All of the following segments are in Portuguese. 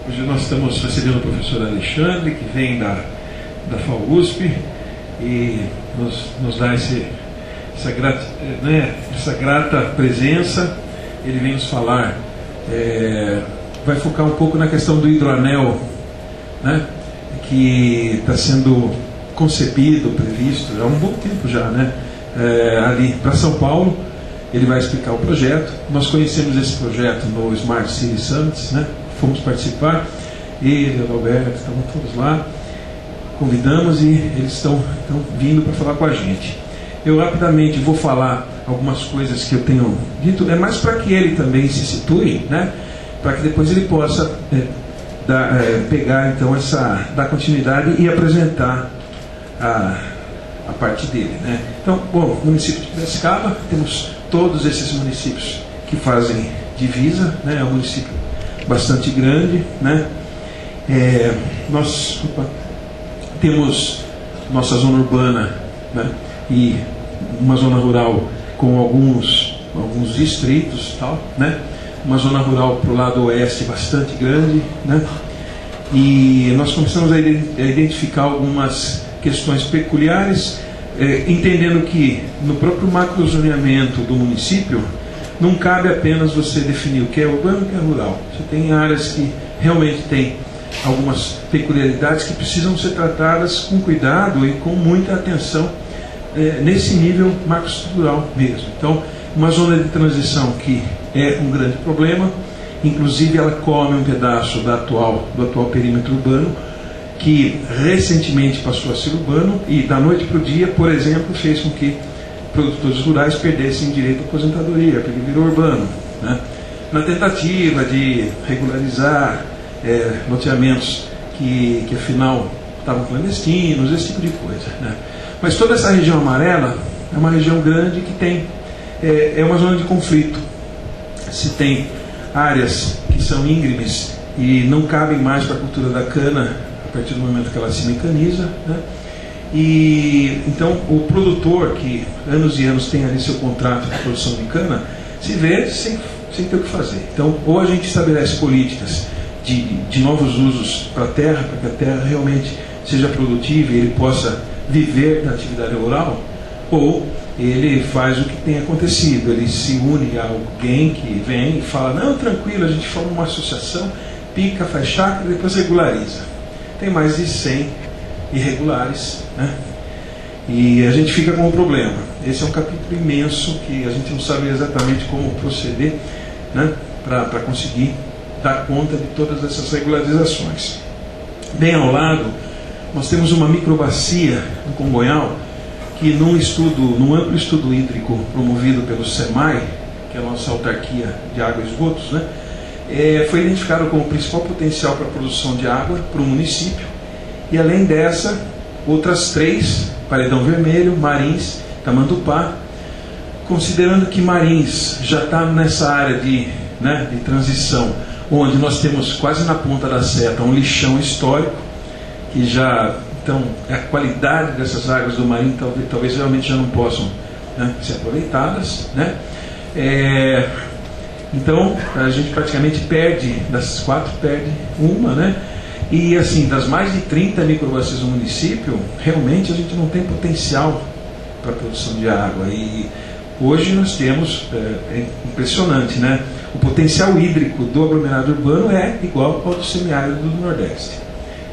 Hoje nós estamos recebendo o professor Alexandre, que vem da FAUSP, e nos dá essa grata presença. Ele vem nos falar, vai focar um pouco na questão do hidroanel, né, que está sendo concebido, previsto há um bom tempo já, né, ali para São Paulo. Ele vai explicar o projeto. Nós conhecemos esse projeto no Smart City Summits, né? Fomos participar, ele, o Alberto, estavam todos lá, convidamos e eles estão vindo para falar com a gente. Eu rapidamente vou falar algumas coisas que eu tenho dito, é mais para que ele também se situe, né? Para que depois ele possa pegar então dar continuidade e apresentar a parte dele, né? Então, bom, município de Piracicaba, temos todos esses municípios que fazem divisa, né? É um município bastante grande, né? Nós temos nossa zona urbana, né? E uma zona rural com alguns distritos, tal, né? Uma zona rural para o lado oeste bastante grande, né? E nós começamos a identificar algumas questões peculiares, entendendo que no próprio macrozoneamento do município não cabe apenas você definir o que é urbano e o que é rural. Você tem áreas que realmente têm algumas peculiaridades que precisam ser tratadas com cuidado e com muita atenção nesse nível macroestrutural mesmo. Então, uma zona de transição que é um grande problema, inclusive ela come um pedaço do atual perímetro urbano, que recentemente passou a ser urbano e da noite para o dia, por exemplo, fez com que produtores rurais perdessem direito à aposentadoria, porque virou urbano, né? Na tentativa de regularizar loteamentos que afinal estavam clandestinos, esse tipo de coisa, né? Mas toda essa região amarela é uma região grande que tem é uma zona de conflito. Se tem áreas que são íngremes e não cabem mais para a cultura da cana a partir do momento que ela se mecaniza, né? E então o produtor que anos e anos tem ali seu contrato de produção de cana se vê sem ter o que fazer. Então, ou a gente estabelece políticas de novos usos para a terra, para que a terra realmente seja produtiva e ele possa viver da atividade rural, ou ele faz o que tem acontecido, ele se une a alguém que vem e fala, não, tranquilo, a gente forma uma associação, pica, faz chácara e depois regulariza. Tem mais de 100 irregulares, né? E a gente fica com um problema. Esse é um capítulo imenso que a gente não sabe exatamente como proceder, né, para conseguir dar conta de todas essas regularizações. Bem ao lado, nós temos uma microbacia do Congonhal que num amplo estudo hídrico promovido pelo SEMAI, que é a nossa autarquia de água e esgotos, né, foi identificado como o principal potencial para a produção de água para o município. E além dessa, outras 3, Paredão Vermelho, Marins, Tamandupá, considerando que Marins já está nessa área de transição, onde nós temos quase na ponta da seta um lixão histórico, que já, então, a qualidade dessas águas do Marim talvez realmente já não possam, né, ser aproveitadas, né? Então, a gente praticamente perde, das 4, perde uma, né? E assim, das mais de 30 microbacias do município, realmente a gente não tem potencial para a produção de água. E hoje nós temos, é impressionante, né? O potencial hídrico do aglomerado urbano é igual ao do semiárido do Nordeste.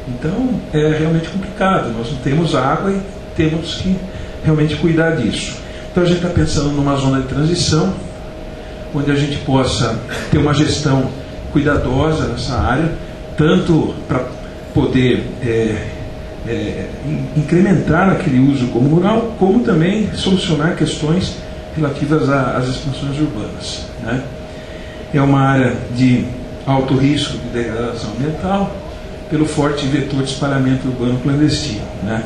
Então, é realmente complicado. Nós não temos água e temos que realmente cuidar disso. Então, a gente está pensando numa zona de transição, onde a gente possa ter uma gestão cuidadosa nessa área, tanto para poder incrementar aquele uso como rural, como também solucionar questões relativas às expansões urbanas, né? É uma área de alto risco de degradação ambiental pelo forte vetor de espalhamento urbano clandestino, né?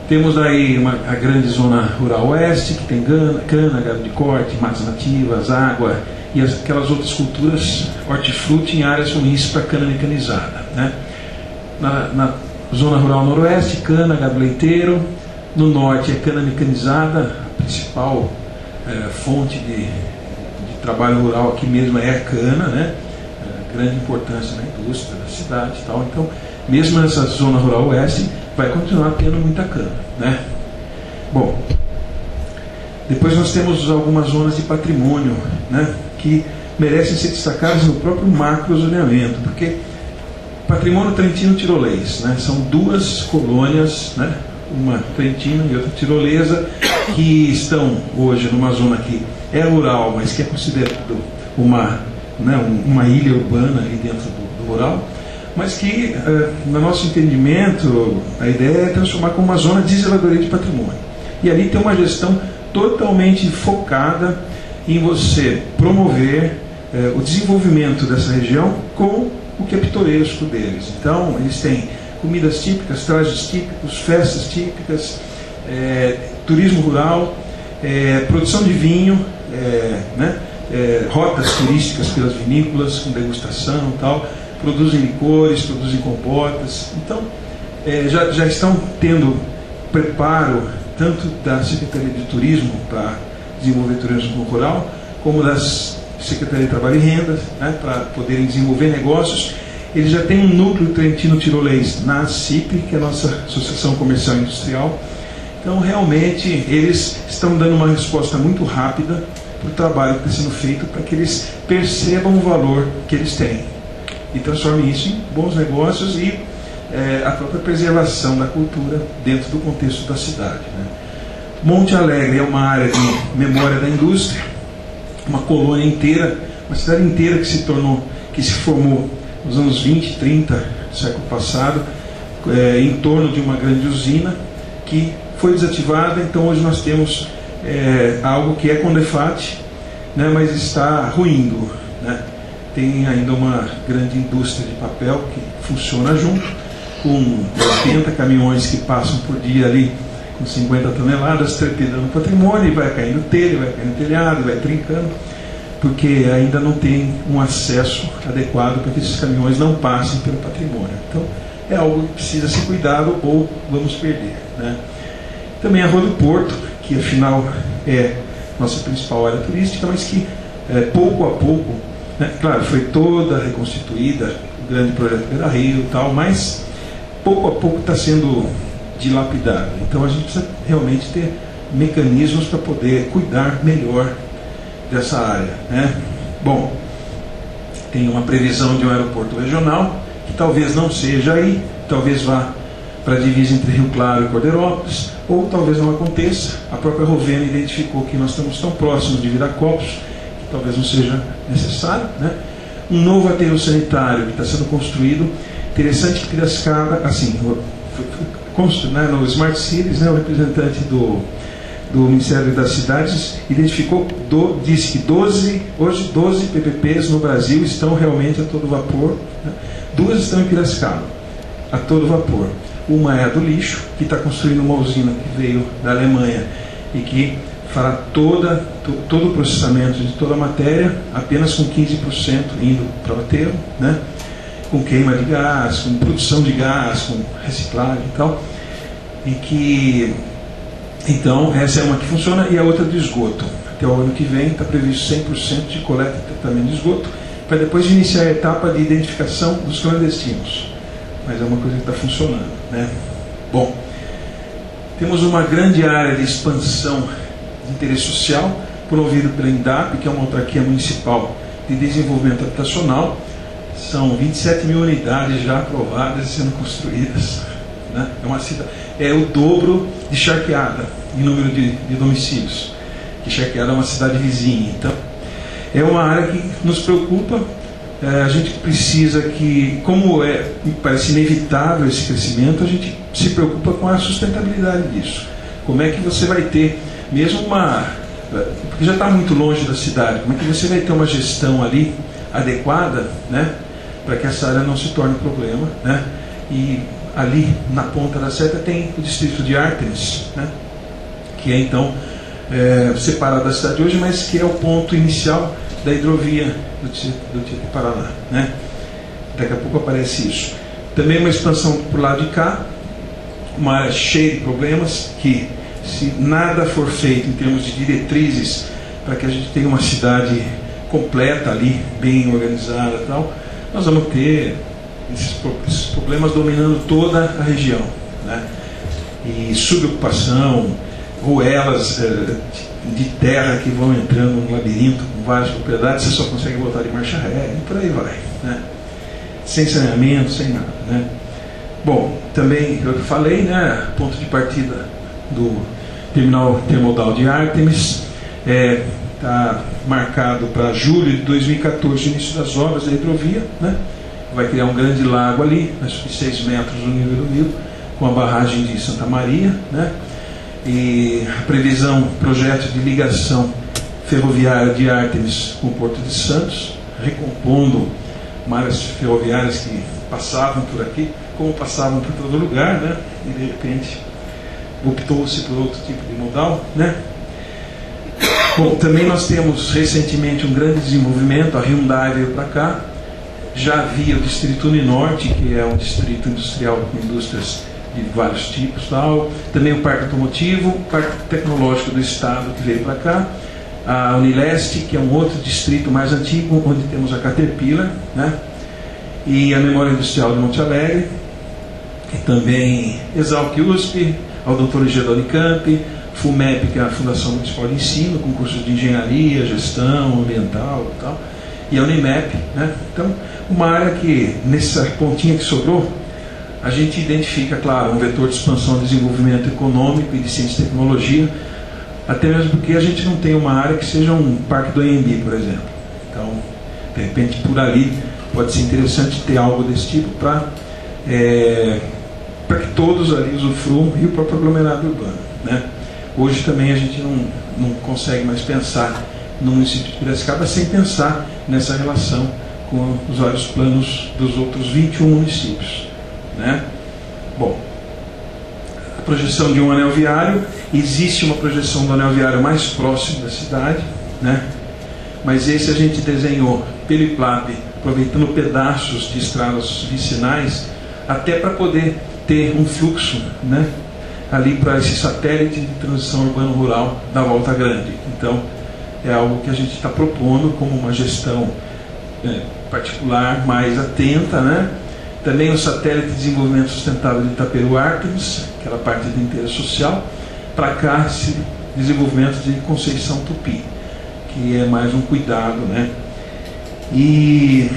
Temos aí a grande zona rural oeste, que tem cana, gado de corte, matas nativas, água e aquelas outras culturas, hortifruti em áreas ruins para cana mecanizada, né? Na zona rural noroeste, cana, gado leiteiro. No norte é cana mecanizada, a principal fonte de trabalho rural aqui mesmo é a cana, né? grande importância na indústria da cidade e tal. Então, mesmo nessa zona rural oeste, vai continuar tendo muita cana, né? Bom, depois nós temos algumas zonas de patrimônio, né, que merecem ser destacadas no próprio macro-zoneamento, porque patrimônio trentino-tirolês, né, são duas colônias, né, uma trentina e outra tirolesa, que estão hoje numa zona que é rural, mas que é considerado uma ilha urbana ali dentro do rural, mas que, no nosso entendimento, a ideia é transformar como uma zona de zeladoria de patrimônio. E ali tem uma gestão totalmente focada em você promover o desenvolvimento dessa região com o que é pitoresco deles. Então, eles têm comidas típicas, trajes típicos, festas típicas, turismo rural, produção de vinho, né, rotas turísticas pelas vinícolas, com degustação e tal, produzem licores, produzem compotas. Então, já estão tendo preparo tanto da Secretaria de Turismo para desenvolver turismo rural, como das Secretaria de Trabalho e Renda, né, para poderem desenvolver negócios. Eles já têm um núcleo trentino-tirolês na ACIP, que é a nossa Associação Comercial e Industrial. Então, realmente, eles estão dando uma resposta muito rápida para o trabalho que está sendo feito, para que eles percebam o valor que eles têm e transformem isso em bons negócios e a própria preservação da cultura dentro do contexto da cidade, né? Monte Alegre é uma área de memória da indústria, uma colônia inteira, uma cidade inteira que se formou nos anos 20, 30 do século passado, em torno de uma grande usina que foi desativada. Então hoje nós temos algo que é Condefat, né, mas está ruindo, né? Tem ainda uma grande indústria de papel que funciona junto, com 80 caminhões que passam por dia ali com 50 toneladas, trepidando o patrimônio, e vai caindo telha, vai caindo telhado, vai trincando, porque ainda não tem um acesso adequado para que esses caminhões não passem pelo patrimônio. Então, é algo que precisa ser cuidado ou vamos perder, né? Também a Rua do Porto, que afinal é nossa principal área turística, mas que pouco a pouco, né, claro, foi toda reconstituída, o grande projeto Beira Rio e tal, mas pouco a pouco está sendo dilapidado. Então a gente precisa realmente ter mecanismos para poder cuidar melhor dessa área, né? Bom, tem uma previsão de um aeroporto regional, que talvez não seja aí, talvez vá para a divisa entre Rio Claro e Cordeirópolis, ou talvez não aconteça. A própria Rovena identificou que nós estamos tão próximos de Viracopos, que talvez não seja necessário, né? Um novo aterro sanitário que está sendo construído. Interessante que Piracicaba, assim, né, no Smart Cities, né, o representante do Ministério das Cidades identificou, disse que hoje 12 PPPs no Brasil estão realmente a todo vapor, né? 2 estão em Piracicaba, a todo vapor. Uma é a do lixo, que está construindo uma usina que veio da Alemanha e que fará todo o processamento de toda a matéria, apenas com 15% indo para o aterro, né? Com queima de gás, com produção de gás, com reciclagem e tal. E que, então, essa é uma que funciona, e a outra do esgoto. Até o ano que vem está previsto 100% de coleta e tratamento de esgoto, para depois iniciar a etapa de identificação dos clandestinos. Mas é uma coisa que está funcionando, né? Bom, temos uma grande área de expansão de interesse social, promovido pela INDAP, que é uma autarquia municipal de desenvolvimento habitacional. São 27 mil unidades já aprovadas e sendo construídas, né? É uma cidade, é o dobro de Charqueada em número de domicílios, que Charqueada é uma cidade vizinha. Então, é uma área que nos preocupa. A gente precisa que, como me parece inevitável esse crescimento, a gente se preocupa com a sustentabilidade disso. Como é que você vai ter, mesmo porque já está muito longe da cidade, como é que você vai ter uma gestão ali adequada, né, para que essa área não se torne problema, né? E ali na ponta da seta tem o distrito de Ártemis, né, que é então separado da cidade hoje, mas que é o ponto inicial da hidrovia do Tietê-Paraná, né? Daqui a pouco aparece isso. Também uma expansão por lado de cá, uma área cheia de problemas, que se nada for feito em termos de diretrizes para que a gente tenha uma cidade completa ali, bem organizada e tal, nós vamos ter esses problemas dominando toda a região, né? E subocupação, ruelas de terra que vão entrando no labirinto com várias propriedades, você só consegue botar de marcha ré e por aí vai, né? Sem saneamento, sem nada, né? Bom, também eu falei, né, ponto de partida do terminal intermodal de Ártemis está marcado para julho de 2014, início das obras da hidrovia, né? Vai criar um grande lago ali, de 6 metros do nível do rio, com a barragem de Santa Maria, né? E a previsão, projeto de ligação ferroviária de Ártemis com o Porto de Santos, recompondo malhas ferroviárias que passavam por aqui, como passavam por todo lugar, né? E de repente optou-se por outro tipo de modal, né? Bom, também nós temos recentemente um grande desenvolvimento, a Hyundai veio para cá, já havia o Distrito Uninorte, que é um distrito industrial com indústrias de vários tipos, tal. Também o Parque Automotivo, o Parque Tecnológico do Estado, que veio para cá, a Unileste, que é um outro distrito mais antigo, onde temos a Caterpillar, né? E a Memória Industrial de Monte Alegre, e também Exalc USP, a Odontologia da Unicamp, FUMEP, que é a Fundação Municipal de Ensino, com cursos de Engenharia, Gestão, Ambiental e tal, e a Unimep, né? Então, uma área que, nessa pontinha que sobrou, a gente identifica, claro, um vetor de expansão e desenvolvimento econômico e de ciência e tecnologia, até mesmo porque a gente não tem uma área que seja um parque do AMB, por exemplo. Então, de repente, por ali, pode ser interessante ter algo desse tipo para que todos ali usufruam e o próprio aglomerado urbano, né? Hoje também a gente não consegue mais pensar no município de Piracicaba sem pensar nessa relação com os vários planos dos outros 21 municípios, né? Bom, a projeção de um anel viário, existe uma projeção do anel viário mais próximo da cidade, né? Mas esse a gente desenhou pelo IPLAB, aproveitando pedaços de estradas vicinais, até para poder ter um fluxo, né, ali para esse satélite de transição urbano-rural da Volta Grande. Então, é algo que a gente está propondo como uma gestão particular, mais atenta, né? Também o satélite de desenvolvimento sustentável de Itaperu Ártemis, aquela parte de interesse social, para cá esse desenvolvimento de Conceição Tupi, que é mais um cuidado, né? E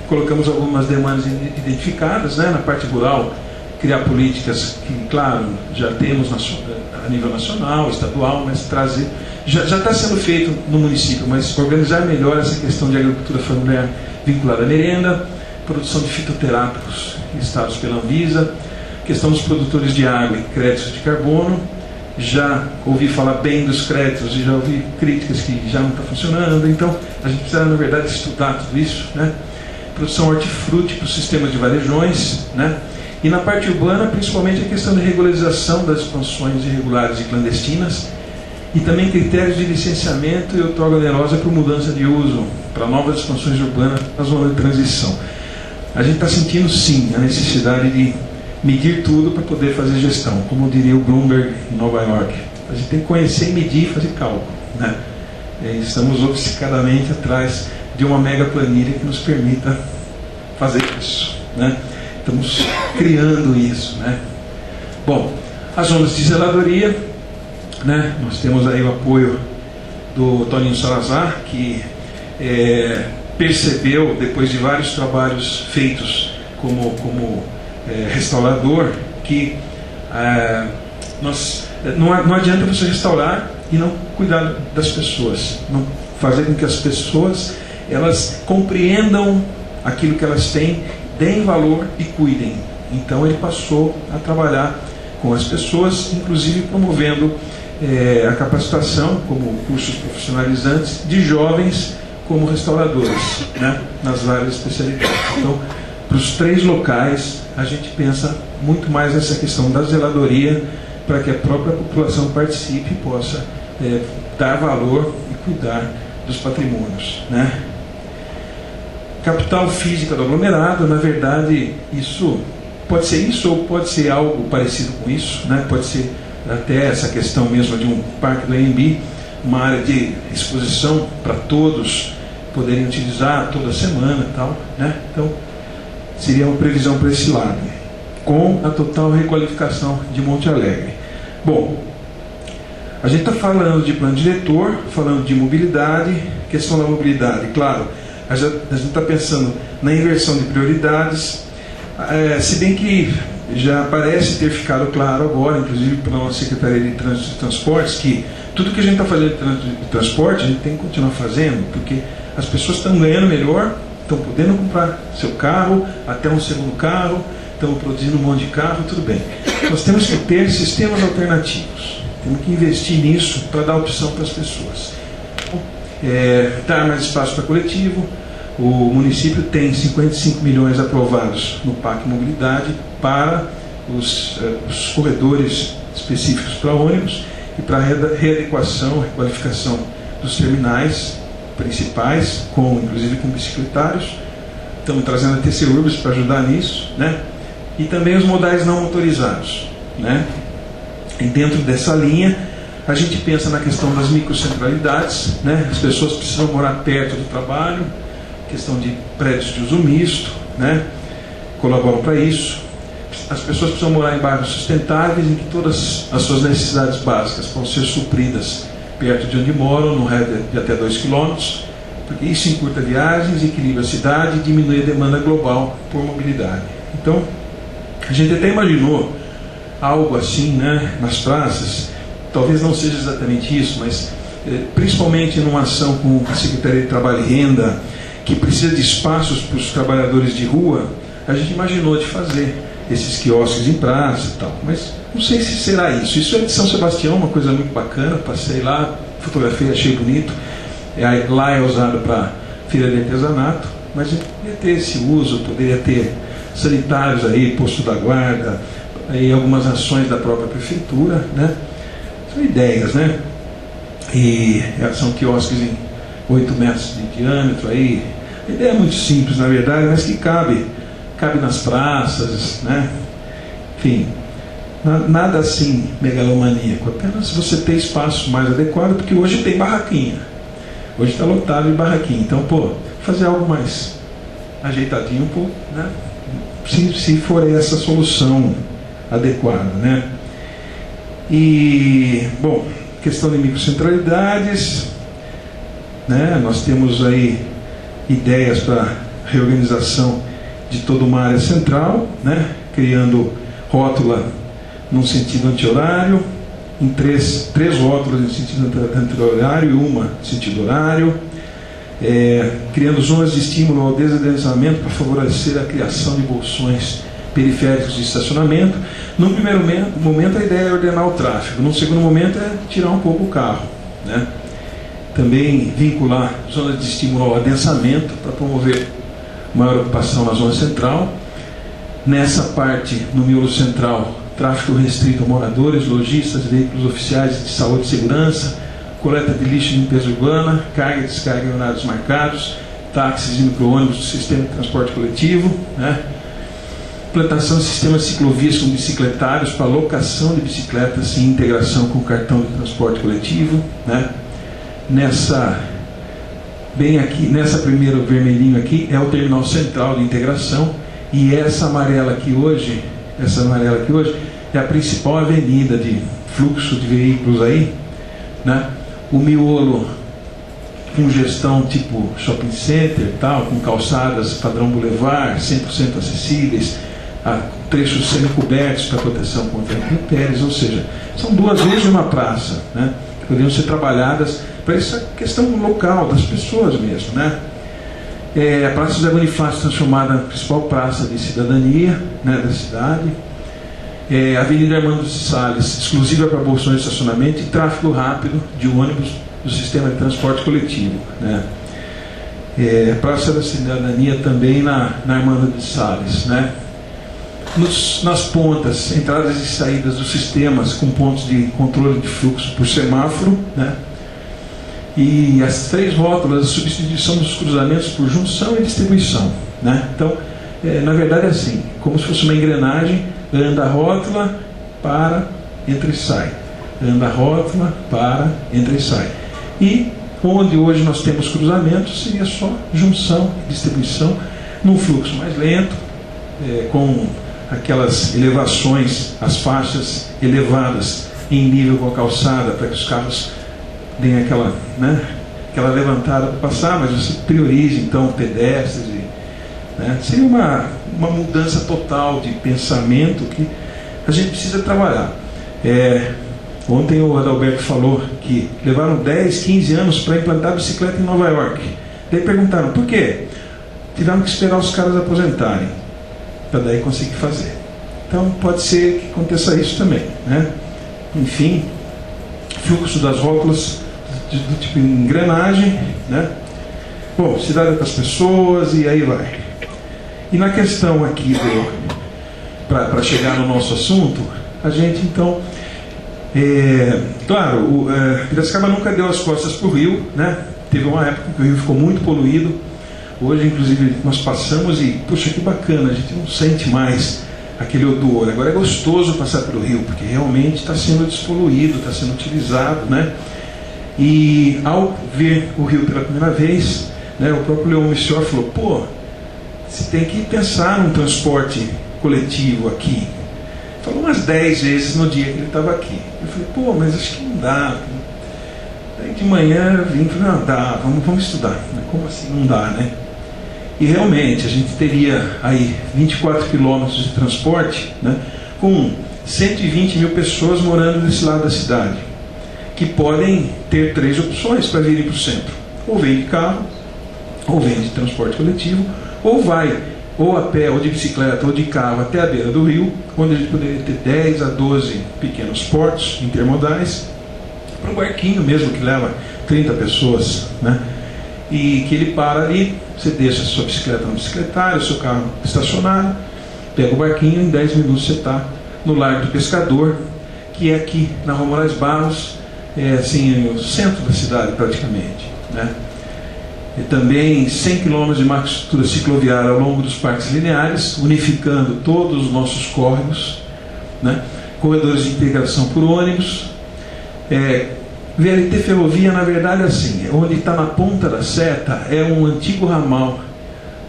colocamos algumas demandas identificadas, né, na parte rural, criar políticas que, claro, já temos a nível nacional, estadual, mas trazer... Já está sendo feito no município, mas organizar melhor essa questão de agricultura familiar vinculada à merenda, produção de fitoterápicos listados pela Anvisa, questão dos produtores de água e créditos de carbono. Já ouvi falar bem dos créditos e já ouvi críticas que já não está funcionando, então a gente precisa, na verdade, estudar tudo isso, né? Produção hortifruti para os sistemas de varejões, né? E na parte urbana, principalmente a questão de regularização das expansões irregulares e clandestinas, e também critérios de licenciamento e outorga onerosa por mudança de uso para novas expansões urbanas na zona de transição. A gente está sentindo, sim, a necessidade de medir tudo para poder fazer gestão, como diria o Bloomberg em Nova York. A gente tem que conhecer, medir e fazer cálculo, né? E estamos obcecadamente atrás de uma mega planilha que nos permita fazer isso, né? Estamos criando isso, né? Bom, as ondas de zeladoria, né? Nós temos aí o apoio do Toninho Salazar, que percebeu, depois de vários trabalhos feitos como restaurador, que não adianta você restaurar e não cuidar das pessoas, não fazer com que as pessoas elas compreendam aquilo que elas têm, deem valor e cuidem. Então ele passou a trabalhar com as pessoas, inclusive promovendo a capacitação como cursos profissionalizantes de jovens como restauradores, né, nas várias especialidades. Então, para os 3 locais, a gente pensa muito mais nessa questão da zeladoria, para que a própria população participe e possa dar valor e cuidar dos patrimônios, né? Capital física do aglomerado, na verdade, isso pode ser isso ou pode ser algo parecido com isso, né? Pode ser até essa questão mesmo de um parque do AMB, uma área de exposição para todos, poderem utilizar toda semana e tal, né? Então, seria uma previsão para esse lado, com a total requalificação de Monte Alegre. Bom, a gente está falando de plano diretor, falando de mobilidade, questão da mobilidade, claro, a gente está pensando na inversão de prioridades, se bem que já parece ter ficado claro agora, inclusive pela nossa Secretaria de Trânsito e Transportes, que tudo que a gente está fazendo de trânsito e transporte, a gente tem que continuar fazendo, porque as pessoas estão ganhando melhor, estão podendo comprar seu carro, até um segundo carro, estão produzindo um monte de carro, tudo bem. Nós temos que ter sistemas alternativos, temos que investir nisso para dar opção para as pessoas. Dar mais espaço para coletivo. O município tem 55 milhões aprovados no PAC Mobilidade para os corredores específicos para ônibus e para a readequação, requalificação dos terminais principais, inclusive com bicicletários. Estamos trazendo a TC Urbis para ajudar nisso, né? E também os modais não motorizados, né? E dentro dessa linha, a gente pensa na questão das microcentralidades, né? As pessoas precisam morar perto do trabalho, questão de prédios de uso misto, né? Colaboram para isso. As pessoas precisam morar em bairros sustentáveis, em que todas as suas necessidades básicas vão ser supridas perto de onde moram, no raio de até 2 km, porque isso encurta viagens, equilibra a cidade e diminui a demanda global por mobilidade. Então, a gente até imaginou algo assim, né, nas praças. Talvez não seja exatamente isso, mas principalmente numa ação com a Secretaria de Trabalho e Renda, que precisa de espaços para os trabalhadores de rua, a gente imaginou de fazer esses quiosques em praça e tal, mas não sei se será isso. Isso é de São Sebastião, uma coisa muito bacana, passei lá, fotografei, achei bonito. Lá é usado para feira de artesanato, mas poderia ter esse uso, poderia ter sanitários aí, posto da guarda, aí algumas ações da própria prefeitura, né? São ideias, né? E são quiosques em 8 metros de diâmetro aí. A ideia é muito simples, na verdade, mas que cabe nas praças, né? Enfim, nada assim megalomaníaco, apenas você ter espaço mais adequado, porque hoje tem barraquinha, hoje está lotado de barraquinha, então, fazer algo mais ajeitadinho um pouco, né? Se for essa solução adequada, né? E, bom, questão de microcentralidades, né? Nós temos aí ideias para reorganização de toda uma área central, né? Criando rótula num sentido anti-horário, em três rótulas em sentido anti-horário e uma em sentido horário, criando zonas de estímulo ao desadensamento para favorecer a criação de bolsões periféricos de estacionamento. Num primeiro momento a ideia é ordenar o tráfego, num segundo momento é tirar um pouco o carro, né? Também vincular zonas de estímulo ao adensamento para promover maior ocupação na zona central. Nessa parte, no miolo central, tráfego restrito a moradores, lojistas, veículos oficiais de saúde e segurança, coleta de lixo e limpeza urbana, carga e descarga em horários marcados, táxis e micro-ônibus do sistema de transporte coletivo, né? Implantação de sistemas de ciclovias com bicicletários para locação de bicicletas em integração com o cartão de transporte coletivo, né? Bem aqui, nessa primeiro vermelhinho aqui, é o terminal central de integração, e essa amarela aqui hoje é a principal avenida de fluxo de veículos aí, né? O miolo com gestão tipo shopping center, tal, com calçadas padrão boulevard, 100% acessíveis, trechos semi-cobertos para proteção contra intempéries, ou seja, são 2 vezes uma praça, né? Que poderiam ser trabalhadas para essa questão local das pessoas mesmo, né? A Praça José Bonifácio transformada na principal praça de cidadania, né, da cidade. A Avenida Armando de Salles, exclusiva para bolsões de estacionamento e tráfego rápido de ônibus do sistema de transporte coletivo, né? Praça da Cidadania também na Armando de Salles, né? Nas pontas, entradas e saídas dos sistemas com pontos de controle de fluxo por semáforo, né? E as 3 rótulas, a substituição dos cruzamentos por junção e distribuição, né? Então, na verdade é assim, como se fosse uma engrenagem: anda a rótula, para, entra e sai, anda a rótula, para, entra e sai. E Onde hoje nós temos cruzamentos, seria só junção e distribuição num fluxo mais lento, com aquelas elevações, as faixas elevadas em nível com a calçada, para que os carros deem aquela, aquela levantada para passar, mas você prioriza então pedestres. Seria uma mudança total de pensamento que a gente precisa trabalhar. Ontem o Adalberto falou que levaram 10, 15 anos para implantar a bicicleta em Nova York. Daí perguntaram, por quê? Tiveram que esperar os caras aposentarem, para daí conseguir fazer. Então pode ser que aconteça isso também, Enfim, fluxo das rótulas do tipo engrenagem, Bom, cidade das pessoas, e aí vai. E na questão aqui, para chegar no nosso assunto, a gente então, claro, Piracicaba nunca deu as costas para o Rio, Teve uma época que o Rio ficou muito poluído. Hoje, inclusive, nós passamos e, puxa, que bacana, a gente não sente mais aquele odor. Agora é gostoso passar pelo rio, porque realmente está sendo despoluído, está sendo utilizado, E ao ver o rio pela primeira vez, o próprio Leon Missior falou, pô, você tem que pensar num transporte coletivo aqui. Falou umas 10 vezes no dia que ele estava aqui. Eu falei, pô, mas acho que não dá. Aí de manhã eu vim e falei, não dá, vamos estudar. Como assim não dá, E realmente a gente teria aí 24 quilômetros de transporte, com 120 mil pessoas morando desse lado da cidade, que podem ter 3 opções para virem para o centro. Ou vem de carro, ou vem de transporte coletivo, ou vai ou a pé, ou de bicicleta, ou de carro até a beira do rio, onde a gente poderia ter 10 a 12 pequenos portos intermodais, para um barquinho mesmo que leva 30 pessoas, e que ele para ali, você deixa a sua bicicleta no bicicletário, o seu carro estacionado, pega o barquinho, em 10 minutos você está no Largo do Pescador, que é aqui na Rua Moraes Barros, assim, o centro da cidade praticamente, E também 100 km de infraestrutura cicloviária ao longo dos parques lineares, unificando todos os nossos córregos, corredores de integração por ônibus. VLT Ferrovia, na verdade, assim, onde está na ponta da seta, é um antigo ramal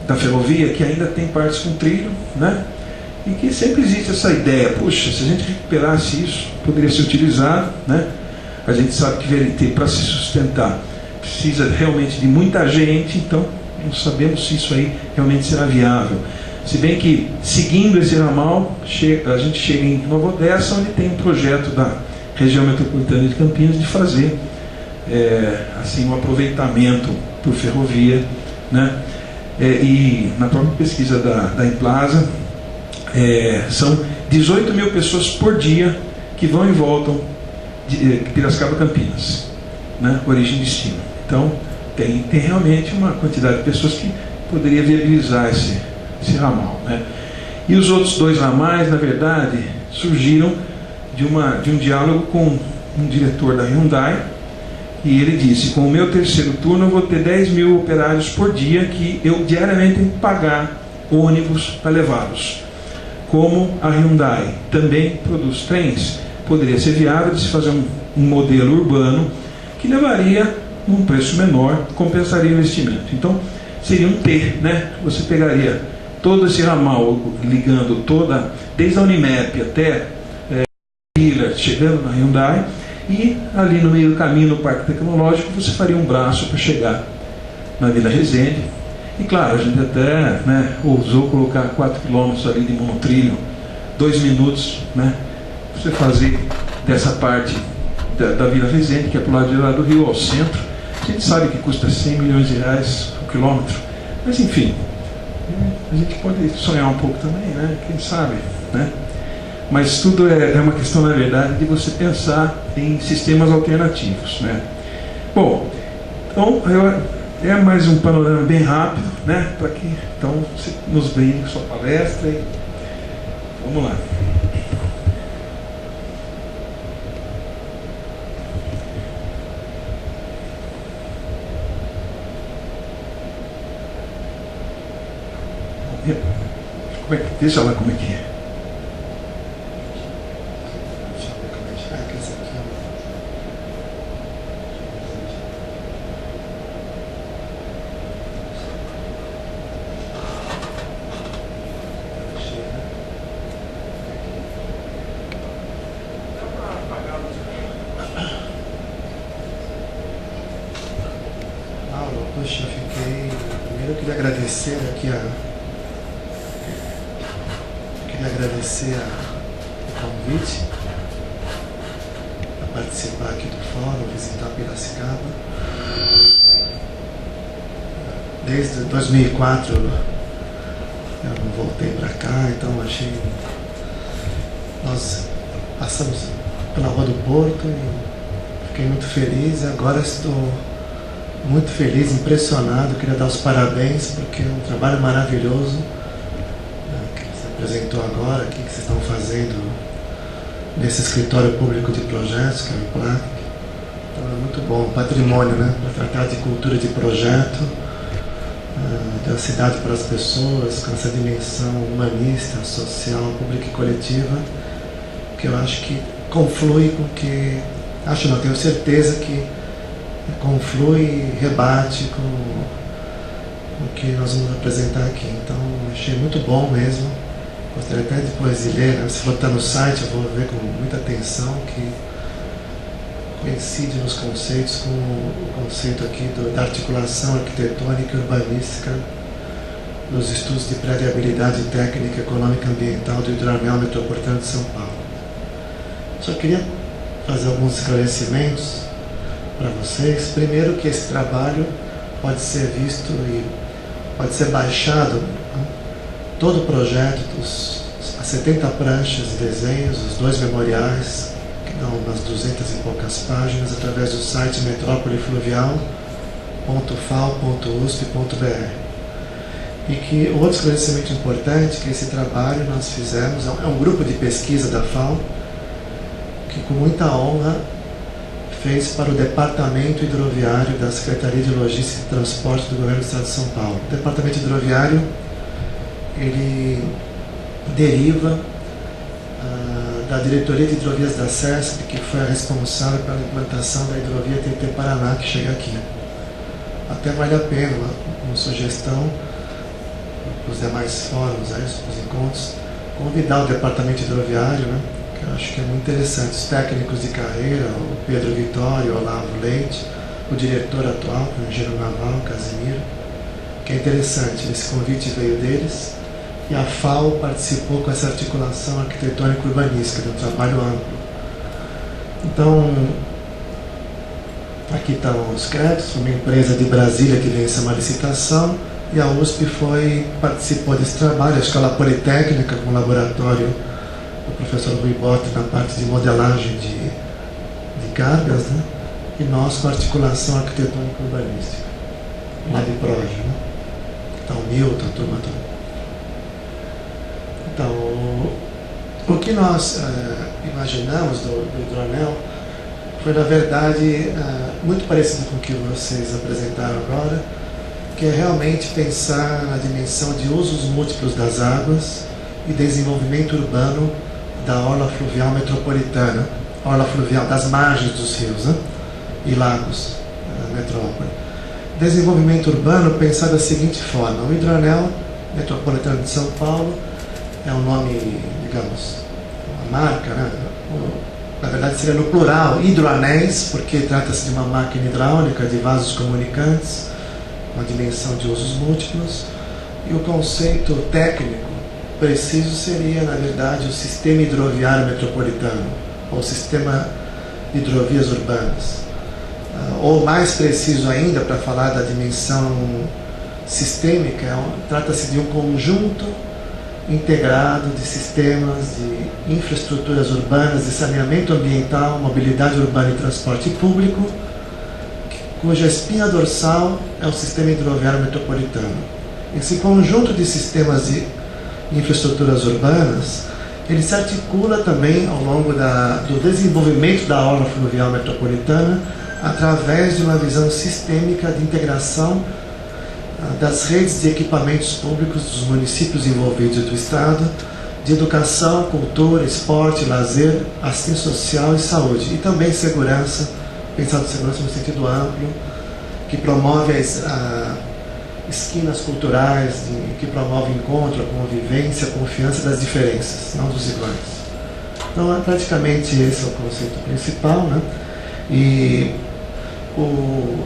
da ferrovia que ainda tem partes com trilho, E que sempre existe essa ideia, puxa, se a gente recuperasse isso, poderia ser utilizado, A gente sabe que VLT, para se sustentar, precisa realmente de muita gente, então não sabemos se isso aí realmente será viável. Se bem que, seguindo esse ramal, a gente chega em Nova Odessa, onde tem um projeto da região metropolitana de Campinas de fazer assim, um aproveitamento por ferrovia, e na própria pesquisa da Implaza, são 18 mil pessoas por dia que vão e voltam de Piracicaba a Campinas, origem e destino. Então tem realmente uma quantidade de pessoas que poderia viabilizar esse ramal, E os outros 2 ramais, na verdade, surgiram de um diálogo com um diretor da Hyundai, e ele disse, com o meu 3º turno eu vou ter 10 mil operários por dia que eu diariamente tenho que pagar ônibus para levá-los. Como a Hyundai também produz trens, poderia ser viável de se fazer um modelo urbano que levaria num preço menor, compensaria o investimento. Então seria um T, Você pegaria todo esse ramal ligando desde a Unimap até chegando na Hyundai, e ali no meio do caminho, no Parque Tecnológico, você faria um braço para chegar na Vila Resende. E claro, a gente até ousou colocar 4 km ali de monotrilho, 2 minutos, você fazer dessa parte da Vila Resende, que é para o lado de lá do Rio, ao centro. A gente sabe que custa 100 milhões de reais por quilômetro, mas enfim, a gente pode sonhar um pouco também, quem sabe, Mas tudo é uma questão, na verdade, de você pensar em sistemas alternativos, Bom, então é mais um panorama bem rápido, para que então você nos brinde com sua palestra e vamos lá. Deixa lá como é que é. queria agradecer aqui o convite para participar aqui do fórum, visitar Piracicaba. Desde 2004 eu não voltei para cá, então nós passamos pela Rua do Porto e fiquei muito feliz. E agora estou muito feliz, impressionado. Queria dar os parabéns porque é um trabalho maravilhoso que você apresentou agora, aqui, que vocês estão fazendo nesse escritório público de projetos, que é o IPLAC. Então é muito bom, patrimônio, né? Para tratar de cultura de projeto, da cidade para as pessoas, com essa dimensão humanista, social, pública e coletiva, que eu acho que conflui com que... Acho não, tenho certeza que conflui e rebate com o que nós vamos apresentar aqui. Então, achei muito bom mesmo. Gostaria até depois de ler, né? Se for estar no site, eu vou ver com muita atenção, que coincide nos conceitos com o conceito aqui da articulação arquitetônica e urbanística dos estudos de pré-viabilidade técnica, econômica e ambiental do hidroanel metropolitano de São Paulo. Só queria fazer alguns esclarecimentos para vocês. Primeiro, que esse trabalho pode ser visto e pode ser baixado, né? Todo o projeto, as 70 pranchas e desenhos, os 2 memoriais, que dão umas 200 e poucas páginas, através do site metropolifluvial.fal.usp.br. E que o outro esclarecimento importante, que esse trabalho nós fizemos, é um grupo de pesquisa da FAO, que com muita honra fez para o Departamento Hidroviário da Secretaria de Logística e Transporte do Governo do Estado de São Paulo. O Departamento Hidroviário, ele deriva da Diretoria de Hidrovias da CESP, que foi a responsável pela implantação da hidrovia TT Paraná, que chega aqui. Até vale a pena, uma sugestão para os demais fóruns, os encontros, convidar o Departamento Hidroviário, né? Que eu acho que é muito interessante. Os técnicos de carreira, o Pedro Vitório, o Olavo Leite, o diretor atual, o engenheiro naval, Casimiro, que é interessante. Esse convite veio deles e a FAO participou com essa articulação arquitetônica urbanística, de um trabalho amplo. Então, aqui estão os créditos, uma empresa de Brasília que vence uma licitação, e a USP participou desse trabalho, a Escola Politécnica, com o laboratório do professor Rui Botta na parte de modelagem de cargas, né? E nós com a articulação arquitetônica urbanística, lá de Proje, né? Então, o Milton, a turma toda. Então, o que nós imaginamos do hidroanel foi, na verdade, muito parecido com o que vocês apresentaram agora, que é realmente pensar na dimensão de usos múltiplos das águas e desenvolvimento urbano da orla fluvial metropolitana, orla fluvial das margens dos rios, né? E lagos, metrópole. Desenvolvimento urbano pensado da seguinte forma: o hidroanel metropolitano de São Paulo é um nome, digamos, uma marca, né? Na verdade seria no plural, hidroanéis, porque trata-se de uma máquina hidráulica de vasos comunicantes, uma dimensão de usos múltiplos, e o conceito técnico preciso seria, na verdade, o sistema hidroviário metropolitano, ou sistema de hidrovias urbanas. Ou mais preciso ainda, para falar da dimensão sistêmica, trata-se de um conjunto integrado de sistemas de infraestruturas urbanas, de saneamento ambiental, mobilidade urbana e transporte público, cuja espinha dorsal é o sistema hidroviário metropolitano. Esse conjunto de sistemas de infraestruturas urbanas, ele se articula também ao longo do desenvolvimento da orla fluvial metropolitana através de uma visão sistêmica de integração das redes de equipamentos públicos dos municípios envolvidos do Estado, de educação, cultura, esporte, lazer, assistência social e saúde, e também segurança, pensando em segurança no sentido amplo, que promove as esquinas culturais, que promove encontro, a convivência, a confiança das diferenças, não dos iguais. Então, praticamente esse é o conceito principal, né? E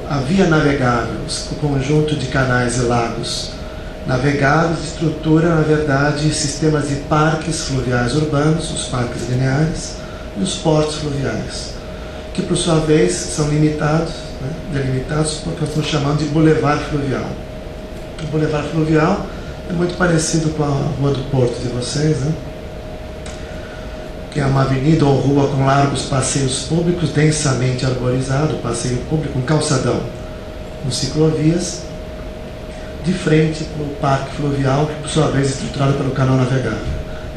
a via navegável, o conjunto de canais e lagos navegáveis, estrutura, na verdade, sistemas de parques fluviais urbanos, os parques lineares, e os portos fluviais, que por sua vez são limitados, né, delimitados por que nós estamos chamando de bulevar fluvial. O bulevar fluvial é muito parecido com a Rua do Porto de vocês, né? Que é uma avenida ou rua com largos passeios públicos, densamente arborizado, passeio público, um calçadão, com ciclovias, de frente para o parque fluvial, que por sua vez é estruturado pelo canal navegável.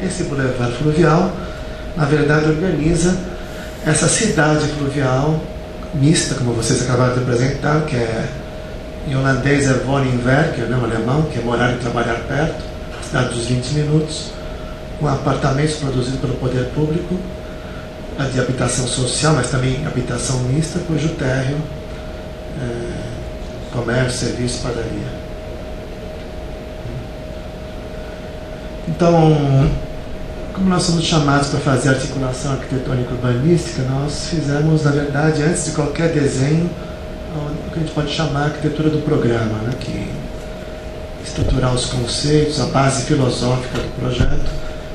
Esse bulevar fluvial, na verdade, organiza essa cidade fluvial mista, como vocês acabaram de apresentar, que é em holandês é Woninwerk, né, um alemão, que é morar e trabalhar perto, cidade dos 20 minutos, com apartamentos produzidos pelo poder público, de habitação social, mas também habitação mista, cujo térreo comércio, serviço, padaria. Então, como nós somos chamados para fazer articulação arquitetônica urbanística, nós fizemos, na verdade, antes de qualquer desenho, o que a gente pode chamar de arquitetura do programa, né? Que estruturar os conceitos, a base filosófica do projeto,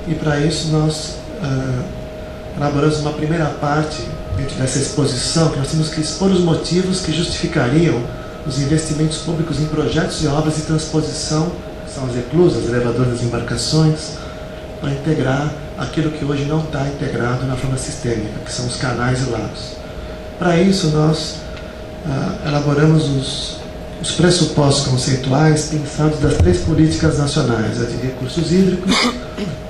e para isso nós elaboramos uma primeira parte dentro dessa exposição, que nós temos que expor os motivos que justificariam os investimentos públicos em projetos e obras de transposição, que são as eclusas, elevadores das embarcações, para integrar aquilo que hoje não está integrado na forma sistêmica, que são os canais e lagos. Para isso, nós elaboramos os pressupostos conceituais pensados das 3 políticas nacionais, a de recursos hídricos,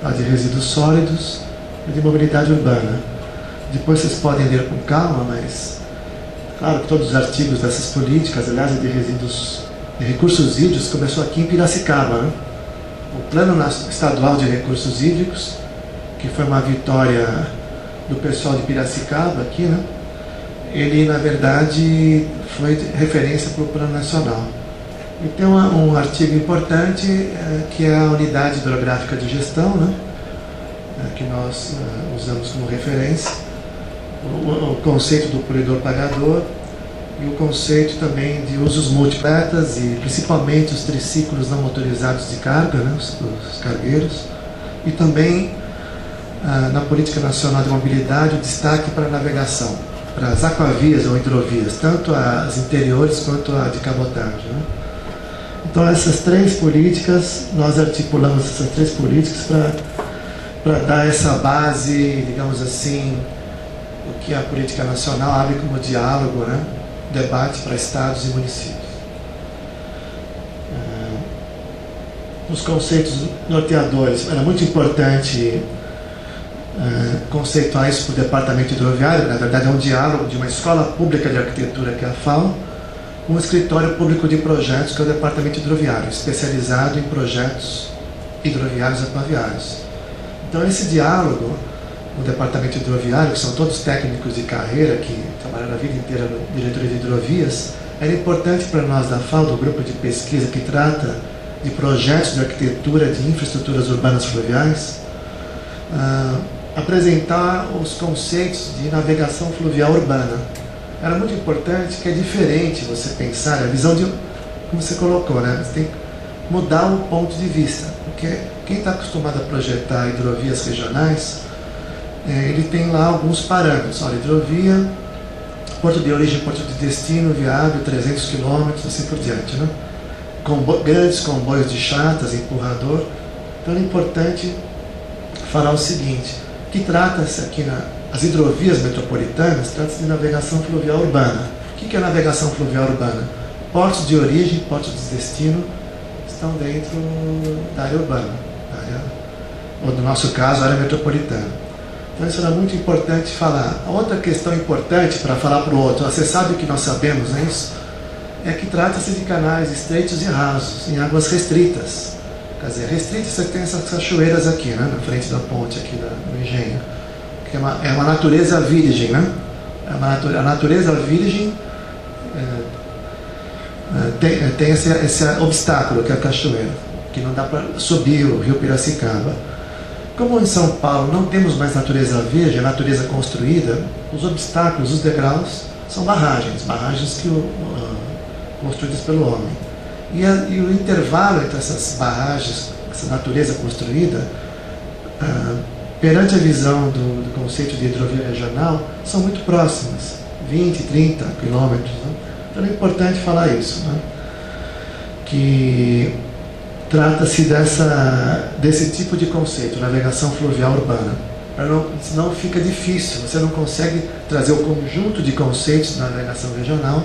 a de resíduos sólidos e a de mobilidade urbana. Depois vocês podem ler com calma, mas claro que todos os artigos dessas políticas, aliás, a de recursos hídricos, começou aqui em Piracicaba, né? O Plano Estadual de Recursos Hídricos, que foi uma vitória do pessoal de Piracicaba aqui, né? Ele, na verdade, foi referência para o Plano Nacional. E tem um artigo importante, que é a Unidade Hidrográfica de Gestão, né? Que nós usamos como referência, o conceito do poluidor pagador e o conceito também de usos multipletas e principalmente os triciclos não motorizados de carga, né? Os cargueiros, e também na Política Nacional de Mobilidade o destaque para a navegação, para as aquavias ou hidrovias, tanto as interiores quanto a de cabotagem, né? Então essas 3 políticas, nós articulamos essas 3 políticas para dar essa base, digamos assim, o que a política nacional abre como diálogo, né? Debate para estados e municípios. Os conceitos norteadores, era muito importante conceituar isso para o departamento hidroviário. Na verdade é um diálogo de uma escola pública de arquitetura, que é a FAO, com um escritório público de projetos, que é o departamento hidroviário, especializado em projetos hidroviários e aquaviários. Então esse diálogo, o departamento hidroviário, que são todos técnicos de carreira, que trabalharam a vida inteira na diretoria de hidrovias, era importante para nós da FAO, do grupo de pesquisa que trata de projetos de arquitetura de infraestruturas urbanas fluviais, apresentar os conceitos de navegação fluvial urbana. Era muito importante, que é diferente você pensar, a visão de, como você colocou, né? Você tem que mudar o ponto de vista, porque quem está acostumado a projetar hidrovias regionais, ele tem lá alguns parâmetros. Olha, hidrovia, porto de origem, porto de destino, viável, 300 km, assim por diante, né? Grandes comboios de chatas, empurrador. Então é importante falar o seguinte, que trata-se aqui as hidrovias metropolitanas, trata-se de navegação fluvial urbana. O que é navegação fluvial urbana? Portos de origem, portos de destino estão dentro da área urbana, ou no nosso caso, a área metropolitana. Então isso era muito importante falar. A outra questão importante para falar para o outro, você sabe o que nós sabemos, não é isso? É que trata-se de canais estreitos e rasos, em águas restritas. Quer dizer, restritas, você tem essas cachoeiras aqui, né, na frente da ponte aqui do engenho, que é uma natureza virgem, né? A natureza virgem tem esse obstáculo, que é a cachoeira, que não dá para subir o rio Piracicaba. Como em São Paulo não temos mais natureza virgem, natureza construída, os obstáculos, os degraus, são barragens construídas pelo homem. E o intervalo entre essas barragens, essa natureza construída, perante a visão do conceito de hidrovia regional, são muito próximas, 20, 30 quilômetros. Né? Então é importante falar isso, né? Que trata-se desse tipo de conceito, navegação fluvial urbana. Senão fica difícil, você não consegue trazer o conjunto de conceitos da navegação regional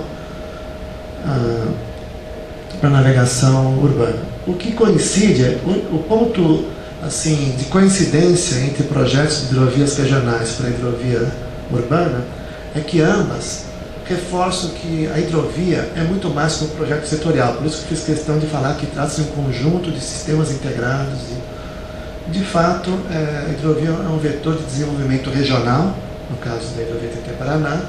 para a navegação urbana. O que coincide, o ponto assim, de coincidência entre projetos de hidrovias regionais para a hidrovia urbana é que ambas reforçam que a hidrovia é muito mais que um projeto setorial. Por isso que fiz questão de falar que trata-se de um conjunto de sistemas integrados. De fato, a hidrovia é um vetor de desenvolvimento regional, no caso da hidrovia Tietê-Paraná,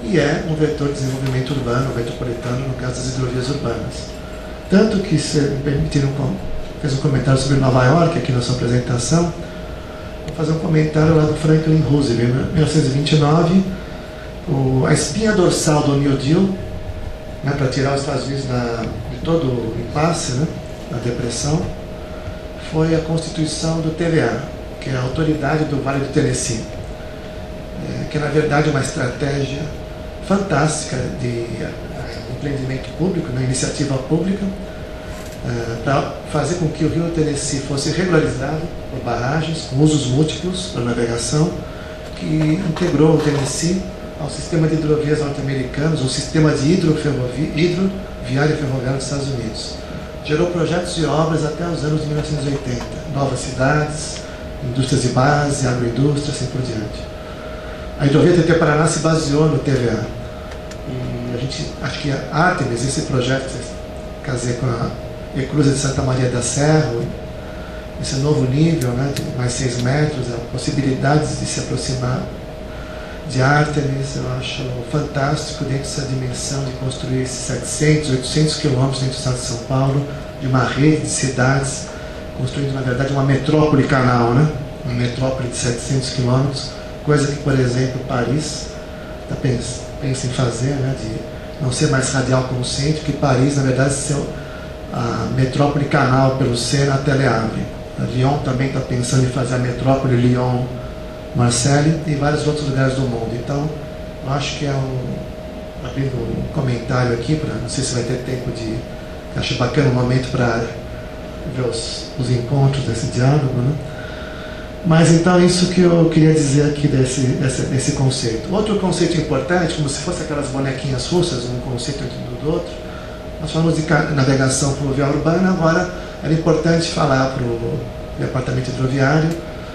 e é um vetor de desenvolvimento urbano, metropolitano, no caso das hidrovias urbanas. Tanto que, se me permitirem, fez um comentário sobre Nova York aqui na sua apresentação, vou fazer um comentário lá do Franklin Roosevelt, em 1929, a espinha dorsal do New Deal, né, para tirar os Estados Unidos de todo o impasse, né, da depressão, foi a constituição do TVA, que é a Autoridade do Vale do Tennessee, que na verdade é uma estratégia fantástica de empreendimento público, né, iniciativa pública, para fazer com que o rio Tennessee fosse regularizado por barragens, com usos múltiplos para navegação, que integrou o Tennessee ao sistema de hidrovias norte-americanos, o sistema de hidroviária ferroviária dos Estados Unidos. Gerou projetos e obras até os anos de 1980, novas cidades, indústrias de base, agroindústria, assim por diante. A hidrovia Tietê-Paraná se baseou no TVA. E a gente, acho que a Artemis, esse projeto que casei com a Eclusa de Santa Maria da Serra, esse novo nível, né, de mais 6 metros, a possibilidade de se aproximar de Artemis, eu acho fantástico dentro dessa dimensão de construir esses 700, 800 quilômetros dentro do estado de São Paulo, de uma rede de cidades, construindo, na verdade, uma metrópole canal, né? Uma metrópole de 700 quilômetros, coisa que, por exemplo, Paris pensa em fazer, né? De não ser mais radial como centro, que Paris, na verdade, ser a metrópole canal pelo Sena até Le Havre. A Lyon também está pensando em fazer a metrópole Lyon Marseille e vários outros lugares do mundo. Então, eu acho que abrindo um comentário aqui, não sei se vai ter tempo de... Acho bacana o momento para ver os encontros desse diálogo, né? Mas então, isso que eu queria dizer aqui desse conceito. Outro conceito importante, como se fosse aquelas bonequinhas russas, um conceito dentro do outro, nós falamos de navegação fluvial urbana, agora era importante falar para o departamento hidroviário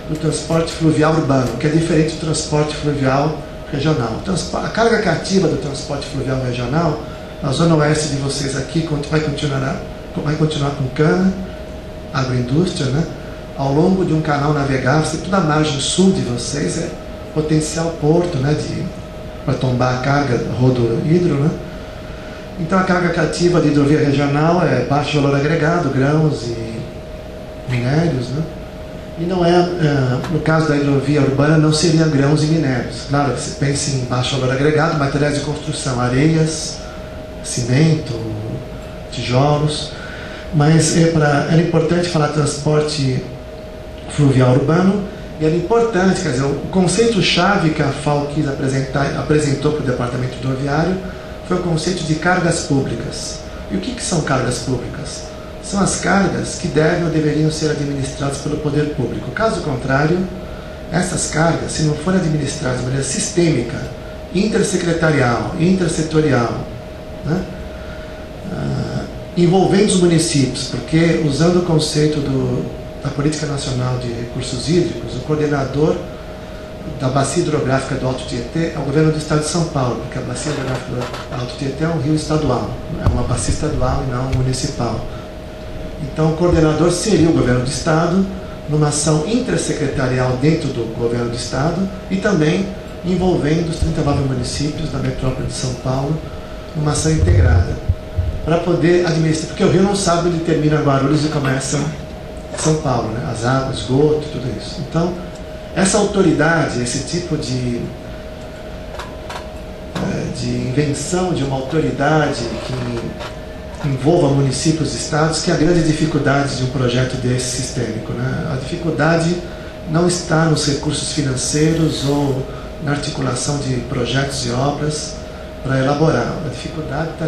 do transporte fluvial urbano, que é diferente do transporte fluvial regional. A carga cativa do transporte fluvial regional, na zona oeste de vocês aqui, vai continuar com cana, agroindústria, né? Ao longo de um canal navegável, toda a margem sul de vocês é potencial porto, né? Para tombar a carga rodo-hidro, né? Então a carga cativa de hidrovia regional é baixo valor agregado, grãos e minérios, né? E não no caso da hidrovia urbana, não seria grãos e minérios. Claro, você pensa em baixo valor agregado, materiais de construção, areias, cimento, tijolos, mas era importante falar transporte fluvial urbano, e era importante, quer dizer, o conceito-chave que a FAO apresentou para o departamento hidroviário foi o conceito de cargas públicas. E o que são cargas públicas? São as cargas que devem ou deveriam ser administradas pelo poder público. Caso contrário, essas cargas, se não forem administradas de maneira sistêmica, intersecretarial, intersetorial, né, envolvendo os municípios, porque, usando o conceito da Política Nacional de Recursos Hídricos, o coordenador da bacia hidrográfica do Alto Tietê é o governo do estado de São Paulo, porque a bacia hidrográfica do Alto Tietê é um rio estadual, é uma bacia estadual e não municipal. Então, o coordenador seria o governo do estado, numa ação intersecretarial dentro do governo do estado e também envolvendo os 39 municípios da metrópole de São Paulo numa ação integrada, para poder administrar, porque o rio não sabe onde termina Guarulhos e começa São Paulo, né? As águas, esgoto, tudo isso. Então, essa autoridade, esse tipo de de invenção de uma autoridade que envolva municípios e estados, que é a grande dificuldade de um projeto desse sistêmico, né? A dificuldade não está nos recursos financeiros ou na articulação de projetos e obras para elaborar. A dificuldade está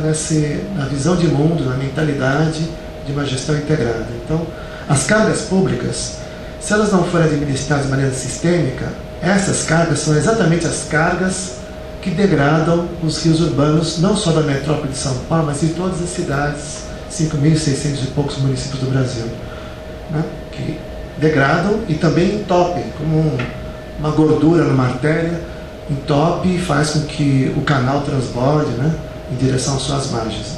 na visão de mundo, na mentalidade de uma gestão integrada. Então, as cargas públicas, se elas não forem administradas de maneira sistêmica, essas cargas são exatamente as cargas que degradam os rios urbanos, não só da metrópole de São Paulo, mas de todas as cidades, 5.600 e poucos municípios do Brasil, né? Que degradam e também entopem, como uma gordura numa artéria, entope e faz com que o canal transborde, né, em direção às suas margens.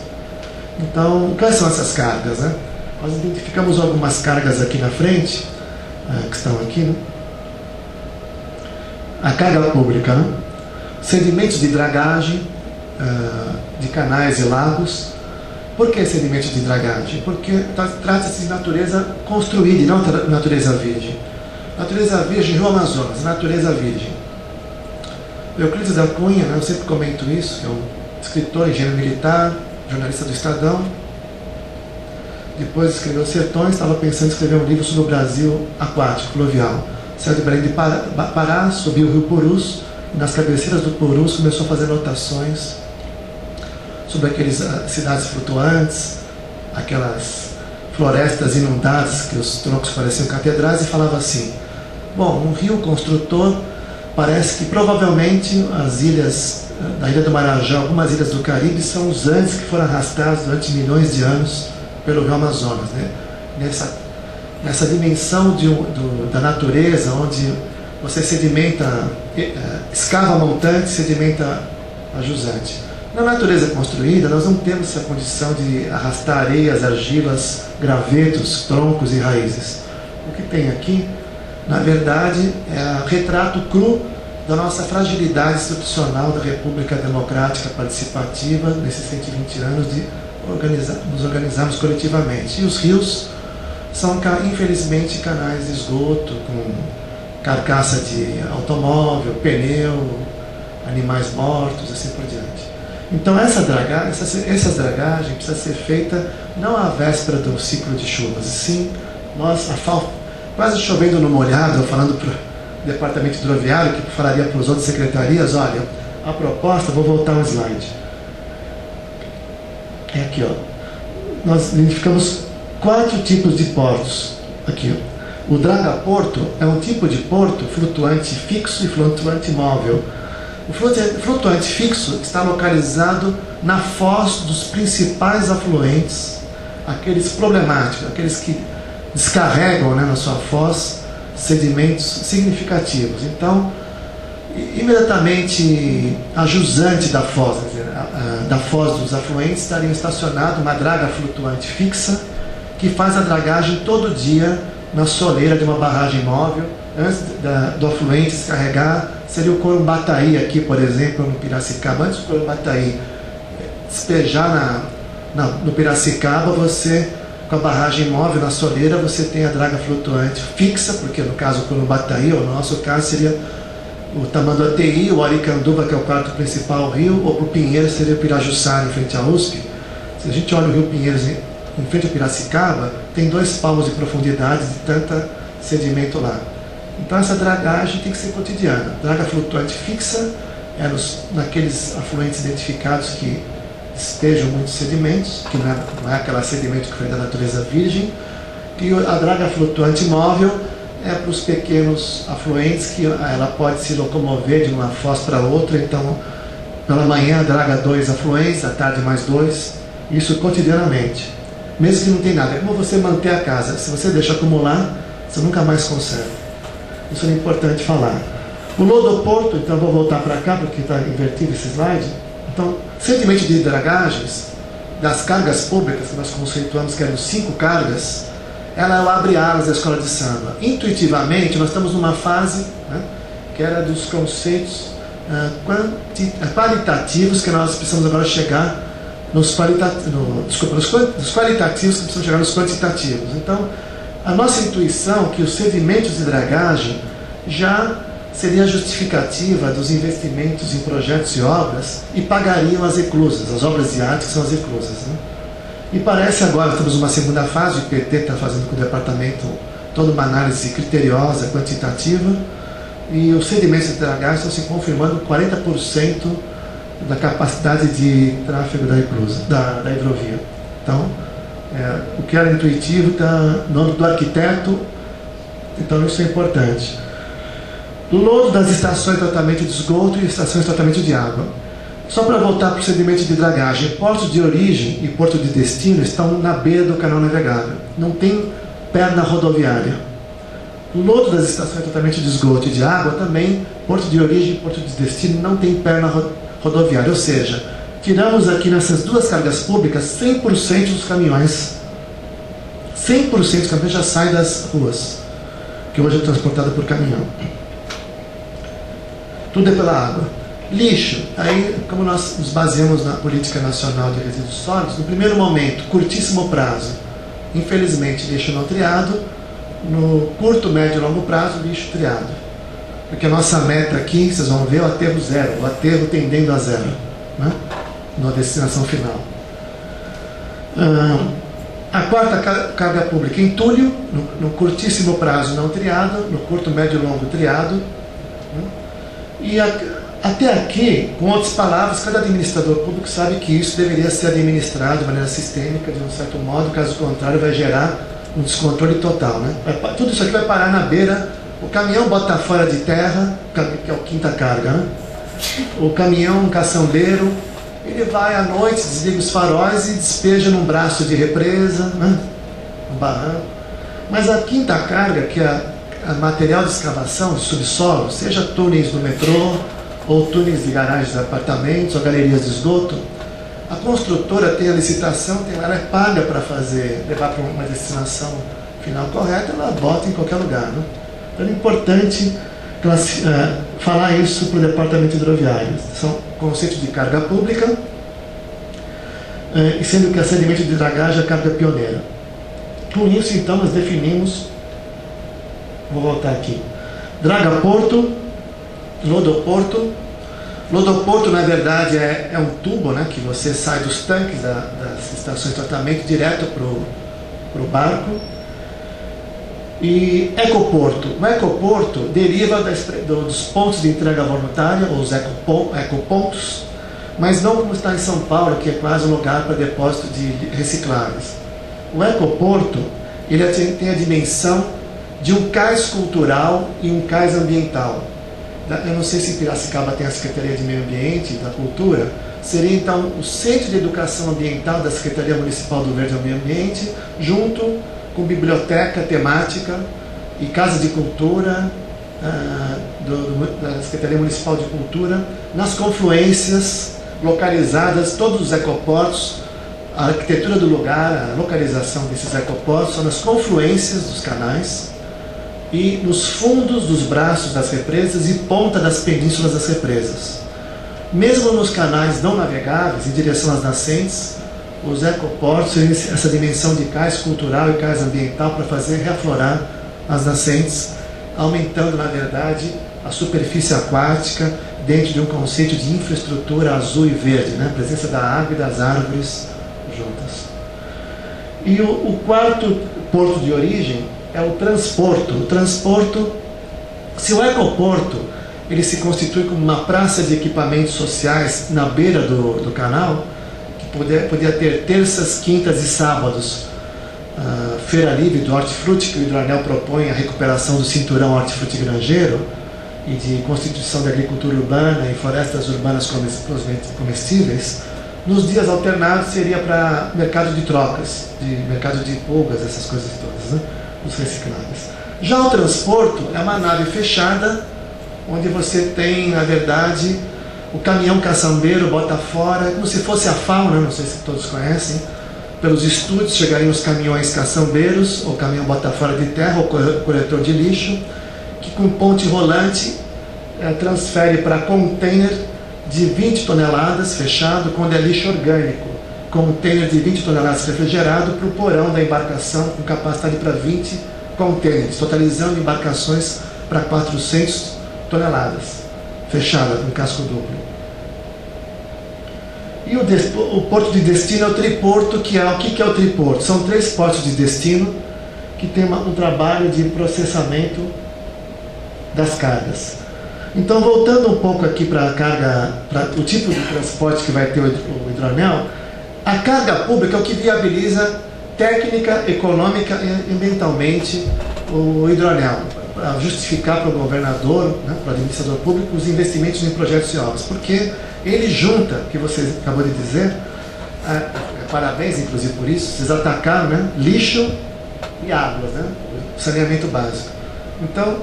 Então, quais são essas cargas, né? Nós identificamos algumas cargas aqui na frente, que estão aqui, né? A carga pública, né? Sedimentos de dragagem, de canais e lagos. Por que sedimentos de dragagem? Porque trata-se de natureza construída e não natureza virgem. Natureza virgem, Rio Amazonas, natureza virgem. Euclides da Cunha, né, eu sempre comento isso, é um escritor, engenheiro militar, jornalista do Estadão. Depois escreveu Sertões, estava pensando em escrever um livro sobre o Brasil aquático, fluvial. Saiu de Belém de Pará, subiu o rio Purus, e nas cabeceiras do Purus começou a fazer anotações sobre aquelas cidades flutuantes, aquelas florestas inundadas, que os troncos pareciam catedrais, e falava assim: bom, um rio construtor, parece que provavelmente as ilhas da Ilha do Marajó, algumas ilhas do Caribe, são os Andes que foram arrastados durante milhões de anos pelo rio Amazonas, né? Nessa dimensão da natureza, onde você sedimenta, escava montante, sedimenta a jusante. Na natureza construída, nós não temos essa condição de arrastar areias, argilas, gravetos, troncos e raízes. O que tem aqui, na verdade, é o retrato cru da nossa fragilidade institucional da República Democrática Participativa, nesses 120 anos de nos organizarmos coletivamente. E os rios são, infelizmente, canais de esgoto, com carcaça de automóvel, pneu, animais mortos, assim por diante. Então essa dragagem precisa ser feita não à véspera do ciclo de chuvas, e sim quase chovendo no molhado, falando para o departamento hidroviário, que falaria para as outras secretarias: olha, a proposta, vou voltar um slide. É aqui, ó. Nós identificamos 4 tipos de portos. Aqui, ó. O dragaporto é um tipo de porto flutuante fixo e flutuante móvel. O flutuante fixo está localizado na foz dos principais afluentes, aqueles problemáticos, aqueles que descarregam, né, na sua foz sedimentos significativos. Então, imediatamente a jusante da foz, quer dizer, da foz dos afluentes, estaria estacionada uma draga flutuante fixa que faz a dragagem todo dia na soleira de uma barragem móvel. Antes do afluente se carregar, seria o Corumbataí aqui, por exemplo, no Piracicaba. Antes do Corumbataí despejar no Piracicaba, você, com a barragem móvel na soleira, você tem a draga flutuante fixa, porque no caso o Corumbataí, ou no nosso caso seria o Tamanduateí, o Aricanduva, que é o quarto principal rio, ou o Pinheiros seria o Pirajussara, em frente à USP. Se a gente olha o rio Pinheiros em frente ao Piracicaba, tem 2 palmos de profundidade de tanta sedimento lá. Então essa dragagem tem que ser cotidiana. Draga flutuante fixa é naqueles afluentes identificados que despejam muitos sedimentos, que não é aquele sedimento que foi da natureza virgem. E a draga flutuante móvel é para os pequenos afluentes, que ela pode se locomover de uma foz para outra. Então, pela manhã draga 2 afluentes, à tarde mais 2, isso cotidianamente. Mesmo que não tem nada, é como você manter a casa. Se você deixa acumular, você nunca mais conserva. Isso é importante falar. O lodoporto, então vou voltar para cá, porque está invertido esse slide. Então, sedimento de dragagens, das cargas públicas, que nós conceituamos que eram 5 cargas, ela é o abre-alas da escola de samba. Intuitivamente, nós estamos numa fase, né, que era dos conceitos qualitativos, que nós precisamos agora chegar nos qualitativos, que precisamos chegar nos quantitativos. Então, a nossa intuição é que os sedimentos de dragagem já seria a justificativa dos investimentos em projetos e obras e pagariam as eclusas, as obras de arte que são as eclusas, né? E parece agora, estamos numa segunda fase, o PT está fazendo com o departamento toda uma análise criteriosa, quantitativa, e os sedimentos de dragagem estão se confirmando 40% da capacidade de tráfego da eclusa, da hidrovia. Então, o que era intuitivo está no nome do arquiteto, então isso é importante. Lodo das estações de tratamento de esgoto e estações de tratamento de água. Só para voltar para o sedimento de dragagem, portos de origem e porto de destino estão na beira do canal navegável. Não tem perna rodoviária. O lodo das estações de tratamento de esgoto e de água também, porto de origem e porto de destino, não tem perna rodoviária. Ou seja, tiramos aqui nessas duas cargas públicas 100% dos caminhões. 100% dos caminhões já saem das ruas, que hoje é transportado por caminhão. Tudo é pela água. Lixo. Aí, como nós nos baseamos na Política Nacional de Resíduos Sólidos, no primeiro momento, curtíssimo prazo, infelizmente, lixo não triado. No curto, médio e longo prazo, lixo triado. Porque a nossa meta aqui, vocês vão ver, é o aterro zero, o aterro tendendo a zero, né? Na destinação final. A quarta carga pública, entulho, no curtíssimo prazo não triado, no curto, médio e longo triado, né? E até aqui, com outras palavras, cada administrador público sabe que isso deveria ser administrado de maneira sistêmica, de um certo modo, caso contrário vai gerar um descontrole total, né? Tudo isso aqui vai parar na beira, o caminhão bota fora de terra, que é o quinta carga, né? O caminhão caçambeiro, ele vai à noite, desliga os faróis e despeja num braço de represa, né? Um barranco. Mas a quinta carga, que é a material de escavação de subsolo, seja túneis do metrô, ou túneis de garagens de apartamentos, ou galerias de esgoto, a construtora tem a licitação, ela é paga para levar para uma destinação final correta, ela bota em qualquer lugar, né? Então é importante falar isso para o departamento hidroviário. São conceitos de carga pública, e sendo que a sedimento de dragagem é a carga pioneira. Com isso, então, nós definimos, vou voltar aqui, dragaporto, lodoporto. Lodoporto, na verdade, é um tubo, né, que você sai dos tanques das estações de tratamento direto para o barco. E ecoporto. O ecoporto deriva dos pontos de entrega voluntária, ou os ecopontos, mas não como está em São Paulo, que é quase um lugar para depósito de recicláveis. O ecoporto, ele tem a dimensão de um cais cultural e um cais ambiental. Eu não sei se em Piracicaba tem a Secretaria de Meio Ambiente e da Cultura, seria então o Centro de Educação Ambiental da Secretaria Municipal do Verde e Meio Ambiente, junto com biblioteca temática e casa de cultura da Secretaria Municipal de Cultura, nas confluências localizadas, todos os ecoportos, a arquitetura do lugar, a localização desses ecoportos, são nas confluências dos canais e nos fundos dos braços das represas e ponta das penínsulas das represas. Mesmo nos canais não navegáveis, em direção às nascentes, os ecoportos têm essa dimensão de cais cultural e cais ambiental para fazer reaflorar as nascentes, aumentando, na verdade, a superfície aquática dentro de um conceito de infraestrutura azul e verde, né? A presença da água e das árvores juntas. E o quarto porto de origem é o transporto. O transporto, se o ecoporto ele se constitui como uma praça de equipamentos sociais na beira do canal, que podia ter terças, quintas e sábados, feira livre do hortifruti, que o Hidroanel propõe a recuperação do cinturão hortifruti-granjeiro e de constituição da agricultura urbana e florestas urbanas comestíveis. Nos dias alternados seria para mercado de trocas, mercado de pulgas, essas coisas todas, né? Os recicláveis. Já o transporto é uma nave fechada, onde você tem, na verdade, o caminhão caçambeiro bota fora, como se fosse a fauna, não sei se todos conhecem. Pelos estúdios chegariam os caminhões caçambeiros, ou caminhão bota fora de terra, ou coletor de lixo, que com ponte rolante transfere para container de 20 toneladas fechado, quando é lixo orgânico, container de 20 toneladas refrigerado para o porão da embarcação com capacidade para 20 containers, totalizando embarcações para 400 toneladas, fechada, com casco duplo. E o porto de destino é o triporto, o que é o triporto? São 3 portos de destino que tem um trabalho de processamento das cargas. Então, voltando um pouco aqui para a carga, para o tipo de transporte que vai ter o hidroanel, a carga pública é o que viabiliza técnica, econômica e ambientalmente o hidroanel, para justificar para o governador, né, para o administrador público, os investimentos em projetos e obras, porque ele junta, que você acabou de dizer, parabéns inclusive por isso, vocês atacaram, né, lixo e água, né, o saneamento básico. Então,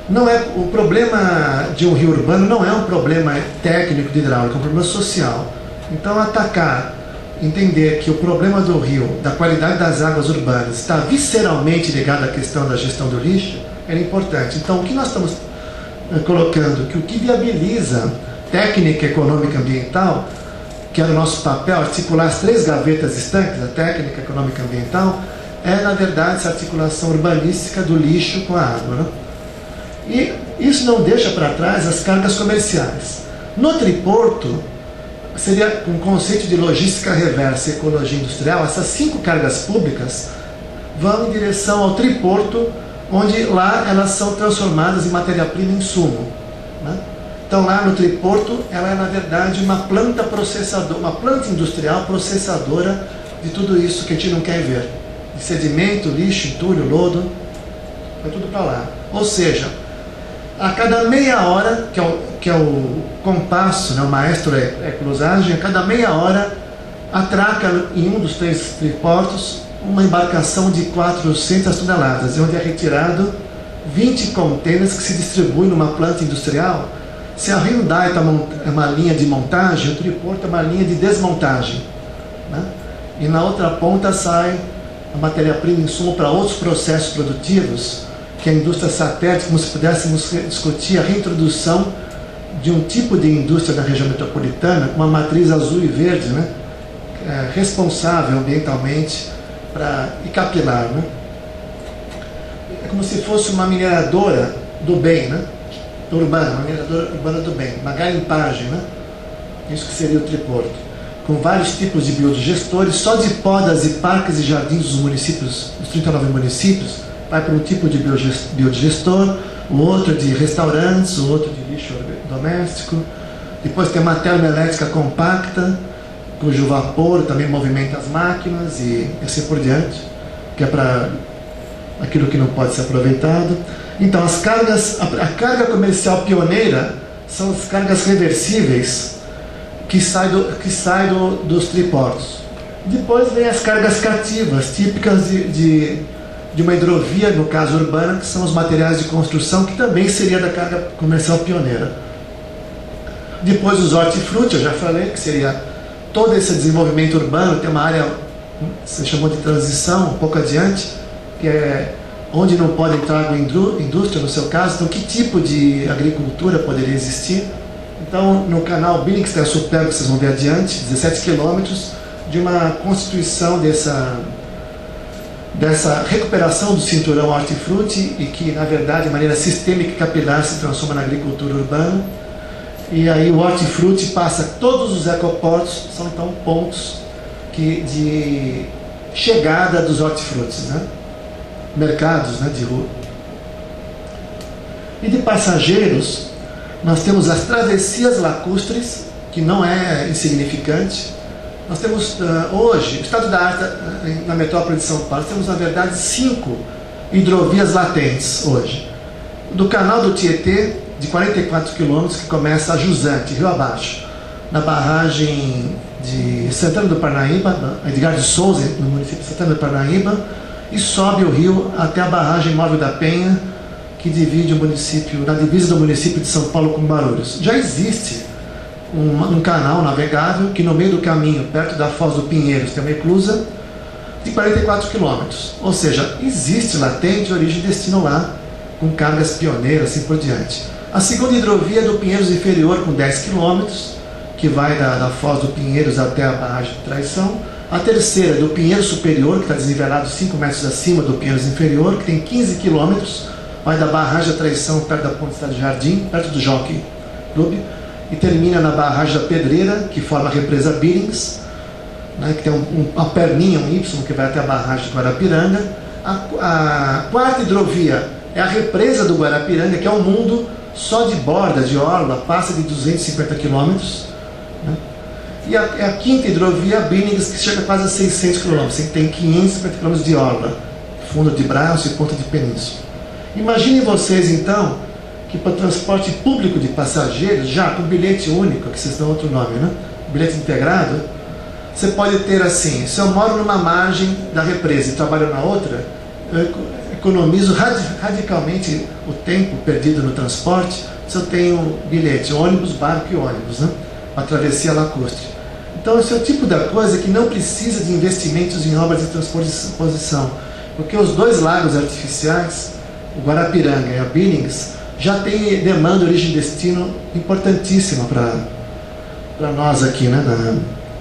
não é, o problema de um rio urbano não é um problema técnico de hidráulica, é um problema social. Então, entender que o problema do rio, da qualidade das águas urbanas, está visceralmente ligado à questão da gestão do lixo, é importante. Então, o que nós estamos colocando, que o que viabiliza técnica econômica ambiental, que é o nosso papel, articular as 3 gavetas estanques, a técnica econômica ambiental, é, na verdade, essa articulação urbanística do lixo com a água, né? E isso não deixa para trás as cargas comerciais. No triporto, seria um conceito de logística reversa e ecologia industrial. Essas 5 cargas públicas vão em direção ao triporto, onde lá elas são transformadas em matéria-prima e insumo, né? Então lá no triporto, ela é na verdade uma planta processadora, uma planta industrial processadora de tudo isso que a gente não quer ver. De sedimento, lixo, entulho, lodo, vai tudo para lá. Ou seja, a cada meia hora, que é o compasso, né, o maestro é cruzagem, a cada meia hora atraca em um dos 3 triportos uma embarcação de 400 toneladas, onde é retirado 20 contêineres que se distribuem numa planta industrial. Se a Hyundai é uma linha de montagem, o triporto é uma linha de desmontagem, né? E na outra ponta sai a matéria-prima, insumo para outros processos produtivos, que é a indústria satélite, como se pudéssemos discutir a reintrodução de um tipo de indústria da região metropolitana, com uma matriz azul e verde, né? Responsável ambientalmente e capilar, né? É como se fosse uma mineradora do bem, né? Urbana, uma mineradora urbana do bem, uma garimpagem, né? Isso que seria o triporto, com vários tipos de biodigestores. Só de podas e parques e jardins dos municípios, dos 39 municípios, vai para um tipo de biodigestor, o outro de restaurantes, o outro de lixo doméstico. Depois tem uma termoelétrica compacta, cujo vapor também movimenta as máquinas e assim por diante, que é para aquilo que não pode ser aproveitado. Então, a carga comercial pioneira são as cargas reversíveis que saem dos triportos. Depois vem as cargas cativas, típicas de uma hidrovia, no caso urbana, que são os materiais de construção, que também seria da carga comercial pioneira. Depois os hortifruti, eu já falei, que seria todo esse desenvolvimento urbano. Tem uma área, você chamou de transição, um pouco adiante, que é onde não pode entrar a indústria, no seu caso. Então, que tipo de agricultura poderia existir? Então, no canal Billings, que é a Superb, que vocês vão ver adiante, 17 quilômetros, de uma constituição dessa recuperação do cinturão hortifruti, e que, na verdade, de maneira sistêmica e capilar, se transforma na agricultura urbana. E aí o hortifruti passa, todos os ecoportos são então pontos de chegada dos hortifrutis, né? Mercados, né, de rua. E de passageiros, nós temos as travessias lacustres, que não é insignificante. Nós temos hoje, o estado da arte na metrópole de São Paulo, temos na verdade 5 hidrovias latentes hoje. Do canal do Tietê, de 44 quilômetros, que começa a Jusante, rio abaixo, na barragem de Santana do Parnaíba, Edgar de Souza, no município de Santana do Parnaíba, e sobe o rio até a barragem Móvel da Penha, que divide o município, na divisa do município de São Paulo com Guarulhos. Já existe um canal navegável que, no meio do caminho, perto da Foz do Pinheiros, tem uma eclusa de 44 quilômetros. Ou seja, existe latente origem e destino lá, com cargas pioneiras, assim por diante. A segunda hidrovia é do Pinheiros Inferior, com 10 quilômetros, que vai da Foz do Pinheiros até a barragem de Traição. A terceira é do Pinheiros Superior, que está desnivelado 5 metros acima do Pinheiros Inferior, que tem 15 quilômetros, vai da barragem da Traição, perto da Ponte Cidade Jardim, perto do Jockey Club, e termina na barragem da Pedreira, que forma a represa Billings, né, que tem uma perninha, um Y, que vai até a barragem do Guarapiranga. A quarta hidrovia é a represa do Guarapiranga, que é um mundo só de borda, de orla, passa de 250 quilômetros. Né? E a quinta hidrovia, Billings, que chega quase a 600 quilômetros, tem 550 quilômetros de orla, fundo de braço e ponta de península. Imaginem vocês, então, que para o transporte público de passageiros, já com bilhete único, que vocês dão outro nome, né? Bilhete integrado, você pode ter assim: se eu moro numa margem da represa e trabalho na outra, eu economizo radicalmente o tempo perdido no transporte se eu tenho bilhete, ônibus, barco e ônibus, né? Para travessia lacustre. Então, esse é o tipo da coisa que não precisa de investimentos em obras de transposição, porque os dois lagos artificiais, o Guarapiranga e a Billings, já tem demanda, origem e destino importantíssima para nós aqui, né?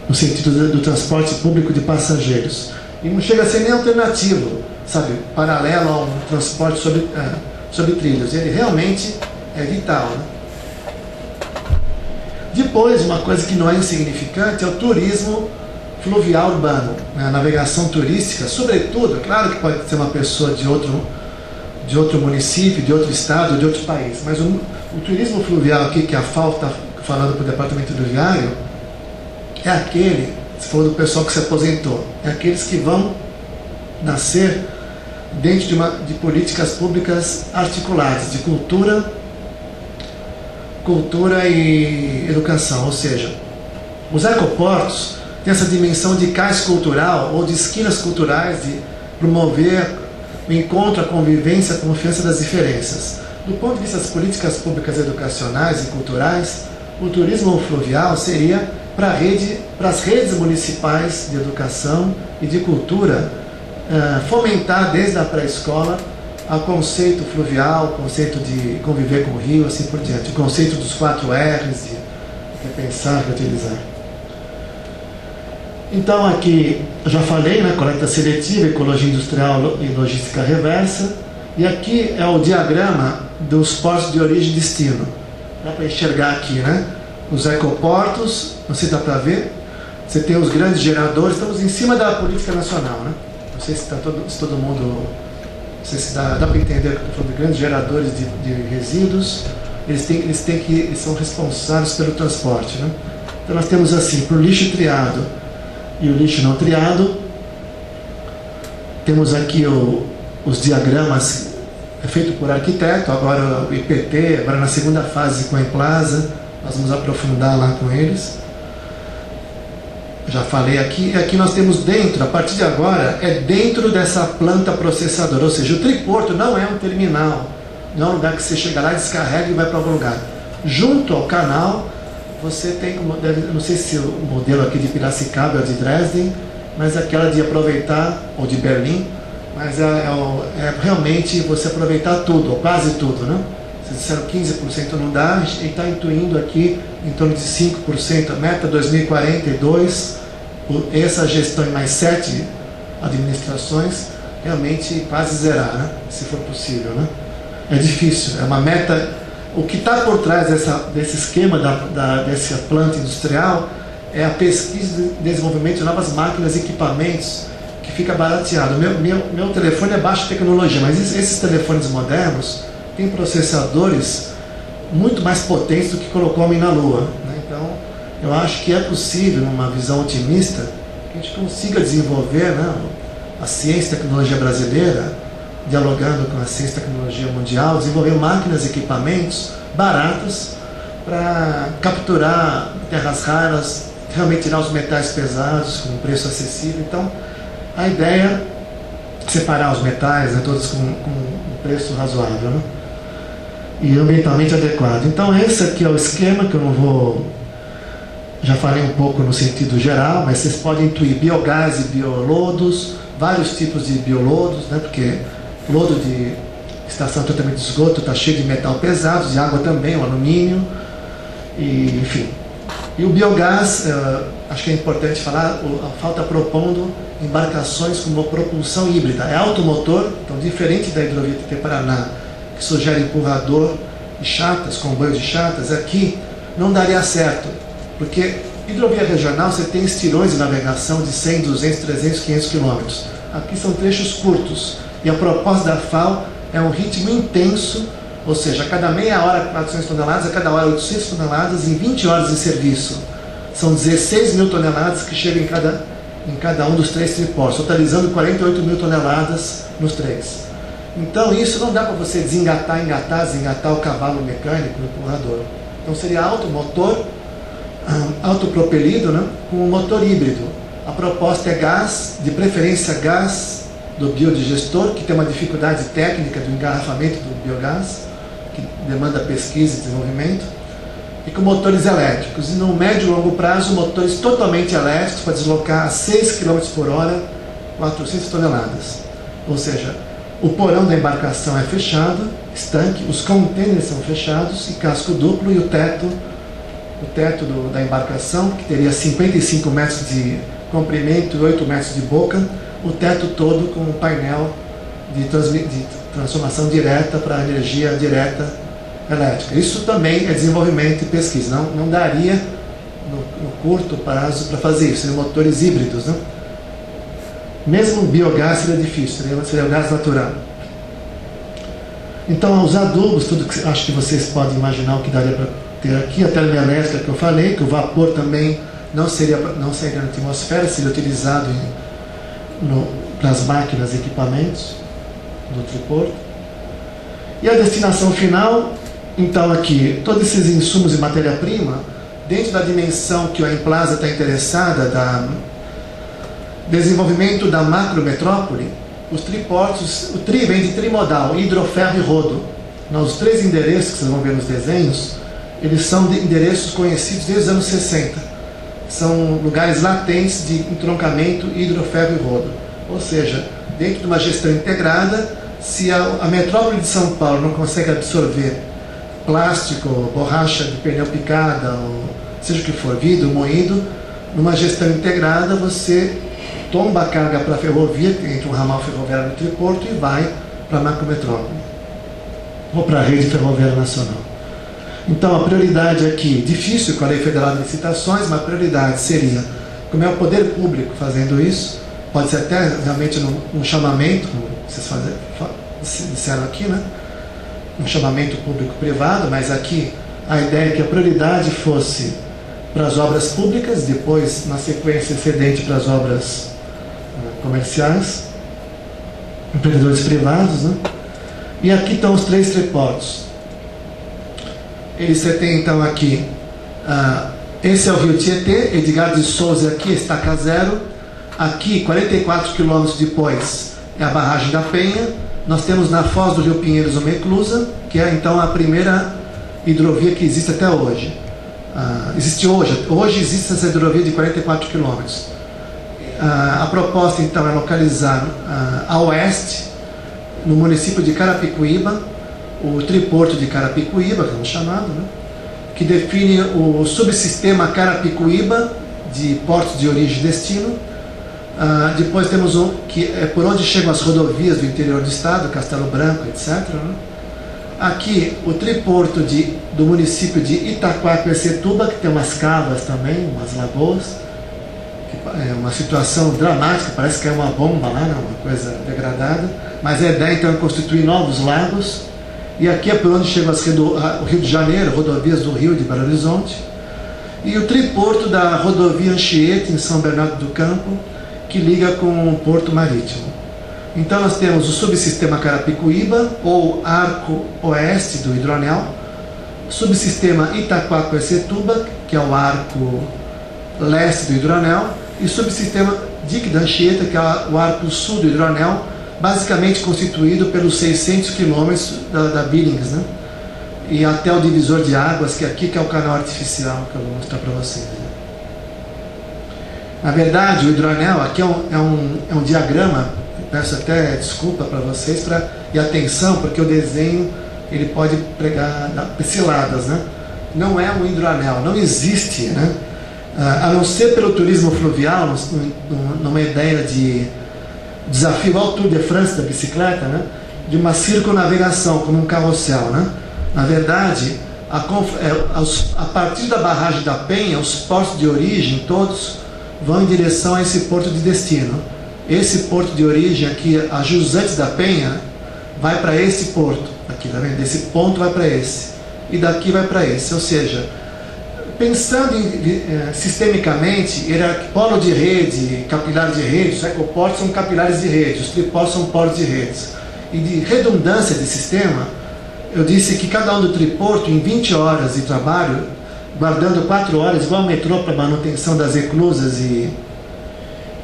No sentido do transporte público de passageiros. E não chega a ser nem alternativo, sabe, paralelo a um transporte sobre trilhos. Ele realmente é vital, né? Depois, uma coisa que não é insignificante é o turismo fluvial urbano, né? A navegação turística, sobretudo, claro que pode ser uma pessoa de outro município, de outro estado, de outro país, mas o turismo fluvial aqui que a FAO está falando para o Departamento Hidroviário é aquele, você falou do pessoal que se aposentou, é aqueles que vão nascer dentro de políticas públicas articuladas, de cultura e educação, ou seja, os ecoportos têm essa dimensão de cais cultural ou de esquinas culturais, de promover o encontro, a convivência, a confiança das diferenças. Do ponto de vista das políticas públicas educacionais e culturais, o turismo fluvial seria para as redes municipais de educação e de cultura fomentar desde a pré-escola o conceito fluvial, o conceito de conviver com o rio, assim por diante, o conceito dos 4 R's, de repensar, reutilizar. Então aqui, eu já falei, né, coleta seletiva, ecologia industrial e logística reversa, e aqui é o diagrama dos portos de origem e destino. Dá para enxergar aqui, né? Os ecoportos, não sei se dá para ver, você tem os grandes geradores, estamos em cima da política nacional, né? Não sei se todo mundo, não sei se dá para entender que eu estou falando de grandes geradores de resíduos, eles são responsáveis pelo transporte, né? Então nós temos assim, para o lixo triado e o lixo não triado, temos aqui os diagramas feitos por arquiteto, agora o IPT, agora na segunda fase com a Emplasa, nós vamos aprofundar lá com eles. Já falei aqui, e aqui nós temos dentro, a partir de agora, é dentro dessa planta processadora, ou seja, o triporto não é um terminal, não é um lugar que você chega lá, descarrega e vai para algum lugar. Junto ao canal, você tem, não sei se o modelo aqui de Piracicaba é o de Dresden, mas aquela de aproveitar, ou de Berlim, mas é realmente você aproveitar tudo, ou quase tudo, né? Vocês disseram 15% não dá, e está intuindo aqui em torno de 5%, a meta 2042, essa gestão em mais 7 administrações, realmente quase zerar, né? Se for possível, né? É difícil, é uma meta. O que está por trás desse esquema dessa planta industrial é a pesquisa e desenvolvimento de novas máquinas e equipamentos que fica barateado. Meu telefone é baixa tecnologia, mas esses telefones modernos têm processadores muito mais potentes do que colocou o homem na Lua, né? Então, eu acho que é possível, numa visão otimista, que a gente consiga desenvolver, né, a ciência e tecnologia brasileira, dialogando com a ciência e tecnologia mundial, desenvolver máquinas e equipamentos baratos para capturar terras raras, realmente tirar os metais pesados com um preço acessível. Então, a ideia é separar os metais, né, todos com um preço razoável, né, e ambientalmente adequado. Então, esse aqui é o esquema que eu não vou... Já falei um pouco no sentido geral, mas vocês podem intuir biogás e biolodos, vários tipos de biolodos, né, porque lodo de estação de tratamento de esgoto está cheio de metal pesado, de água também, o alumínio, e, enfim. E o biogás, acho que é importante falar, a FAO está propondo embarcações com uma propulsão híbrida. É automotor, então diferente da hidrovia TT Paraná, que sugere empurrador de chatas, comboio de chatas, aqui não daria certo, porque hidrovia regional você tem estirões de navegação de 100, 200, 300, 500 quilômetros. Aqui são trechos curtos, e a proposta da FAO é um ritmo intenso, ou seja, a cada meia hora 400 toneladas, a cada hora 800 toneladas, em 20 horas de serviço. São 16 mil toneladas que chegam em cada um dos 3 triportos, totalizando 48 mil toneladas nos 3. Então isso não dá para você desengatar o cavalo mecânico no empurrador. Então seria automotor, autopropelido, né, com um motor híbrido. A proposta é gás, de preferência gás do biodigestor, que tem uma dificuldade técnica do engarrafamento do biogás, que demanda pesquisa e desenvolvimento, e com motores elétricos. E no médio e longo prazo, motores totalmente elétricos para deslocar a 6 km por hora, 400 toneladas. Ou seja, o porão da embarcação é fechado, estanque, os contêineres são fechados e casco duplo, e o teto da embarcação, que teria 55 metros de comprimento e 8 metros de boca, o teto todo com um painel de transformação direta para energia direta elétrica. Isso também é desenvolvimento e pesquisa. Não daria no curto prazo para fazer isso, seriam motores híbridos, né? Mesmo o biogás seria difícil, seria o gás natural. Então, os adubos, tudo que acho que vocês podem imaginar o que daria para ter aqui, a termoelétrica que eu falei, que o vapor também não seria na atmosfera, seria utilizado para as máquinas e equipamentos do triporto. E a destinação final, então aqui, todos esses insumos e matéria-prima, dentro da dimensão que a Implaza está interessada, da desenvolvimento da macrometrópole, os triportos, o tri vem de trimodal, hidroferro e rodo. Os 3 endereços que vocês vão ver nos desenhos, eles são de endereços conhecidos desde os anos 60. São lugares latentes de entroncamento hidroferro e rodo. Ou seja, dentro de uma gestão integrada, se a metrópole de São Paulo não consegue absorver plástico, borracha de pneu picada, ou seja o que for, vidro, moído, numa gestão integrada você tomba a carga para a ferrovia, entre um ramal ferroviário no triporto, e vai para a macrometrópole, ou para a rede ferroviária nacional. Então a prioridade aqui, difícil com a Lei Federal de Licitações, mas a prioridade seria, como é o poder público fazendo isso, pode ser até realmente um chamamento, como vocês disseram aqui, né? Um chamamento público-privado, mas aqui a ideia é que a prioridade fosse para as obras públicas, depois, na sequência, excedente para as obras comerciais, empreendedores privados, né? E aqui estão os 3 triportos. Você tem então aqui, esse é o rio Tietê, Edgar de Souza aqui, Estaca Zero. Aqui, 44 quilômetros depois, é a barragem da Penha. Nós temos na foz do rio Pinheiros uma eclusa, que é então a primeira hidrovia que existe até hoje. Hoje existe essa hidrovia de 44 quilômetros. A proposta então é localizar a oeste, no município de Carapicuíba, o triporto de Carapicuíba, que é chamado, né? Que define o subsistema Carapicuíba de portos de origem e destino. Depois temos que é por onde chegam as rodovias do interior do estado, Castelo Branco, etc., né? Aqui o triporto do município de Itaquaquecetuba, que tem umas cavas também, umas lagoas, que é uma situação dramática, parece que é uma bomba lá, né? Uma coisa degradada, mas a ideia então é constituir novos lagos. E aqui é por onde chegam o Rio de Janeiro, rodovias do Rio de Belo Horizonte, e o triporto da rodovia Anchieta, em São Bernardo do Campo, que liga com o Porto Marítimo. Então nós temos o subsistema Carapicuíba, ou arco oeste do hidroanel, subsistema Itaquaquecetuba, que é o arco leste do hidroanel, e subsistema Dique da Anchieta, que é o arco sul do hidroanel, basicamente constituído pelos 600 quilômetros da Billings, né? E até o divisor de águas, que aqui que é o canal artificial, que eu vou mostrar para vocês. Na verdade, o hidroanel aqui é um diagrama, peço até desculpa para vocês e atenção, porque o desenho ele pode pregar ciladas, né? Não é um hidroanel, não existe, né? A não ser pelo turismo fluvial, numa ideia de desafio ao Tour de France da bicicleta, né? de uma circunnavegação, como um carrossel, né? Na verdade, a partir da barragem da Penha, os portos de origem, todos vão em direção a esse porto de destino. Esse porto de origem aqui, a Jusante da Penha, vai para esse porto, aqui, tá vendo? Desse ponto vai para esse, e daqui vai para esse. Ou seja, pensando sistemicamente, polo de rede, capilar de rede, os ecoportos são capilares de rede, os triportos são polos de redes. E de redundância de sistema, eu disse que cada um do triporto, em 20 horas de trabalho, guardando 4 horas, igual ao metrô para manutenção das eclusas e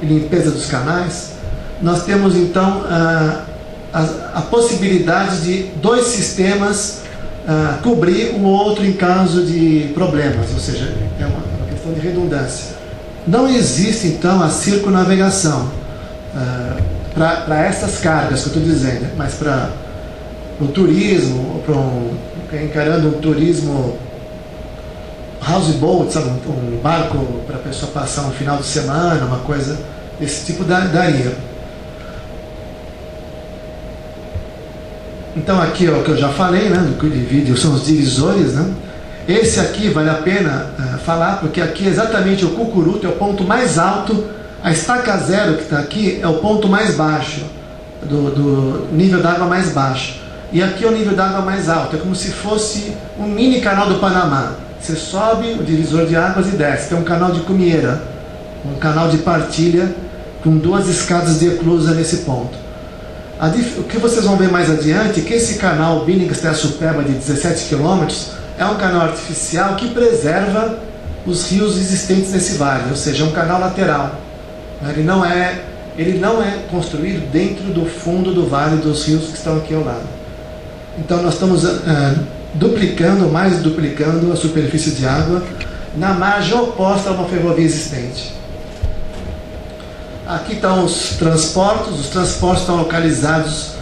limpeza dos canais, nós temos então a possibilidade de 2 sistemas cobrir um outro em caso de problemas, ou seja, é uma questão de redundância. Não existe então a circunnavegação para essas cargas que eu estou dizendo, mas para o turismo, encarando um turismo houseboat, sabe, um barco para a pessoa passar um final de semana, uma coisa desse tipo daria. Então aqui, ó, que eu já falei, né, do que divide são os divisores, né? Esse aqui vale a pena falar, porque aqui exatamente o Cucuruto é o ponto mais alto, a estaca zero que está aqui é o ponto mais baixo, do nível d'água mais baixo. E aqui é o nível d'água mais alto, é como se fosse um mini canal do Panamá. Você sobe o divisor de águas e desce. Tem um canal de cumieira, um canal de partilha, com 2 escadas de eclusa nesse ponto. O que vocês vão ver mais adiante é que esse canal Billings-Supeba de 17 km é um canal artificial que preserva os rios existentes nesse vale, ou seja, é um canal lateral. Ele não é construído dentro do fundo do vale dos rios que estão aqui ao lado. Então nós estamos mais duplicando a superfície de água na margem oposta a uma ferrovia existente. Aqui estão os transportes estão localizados,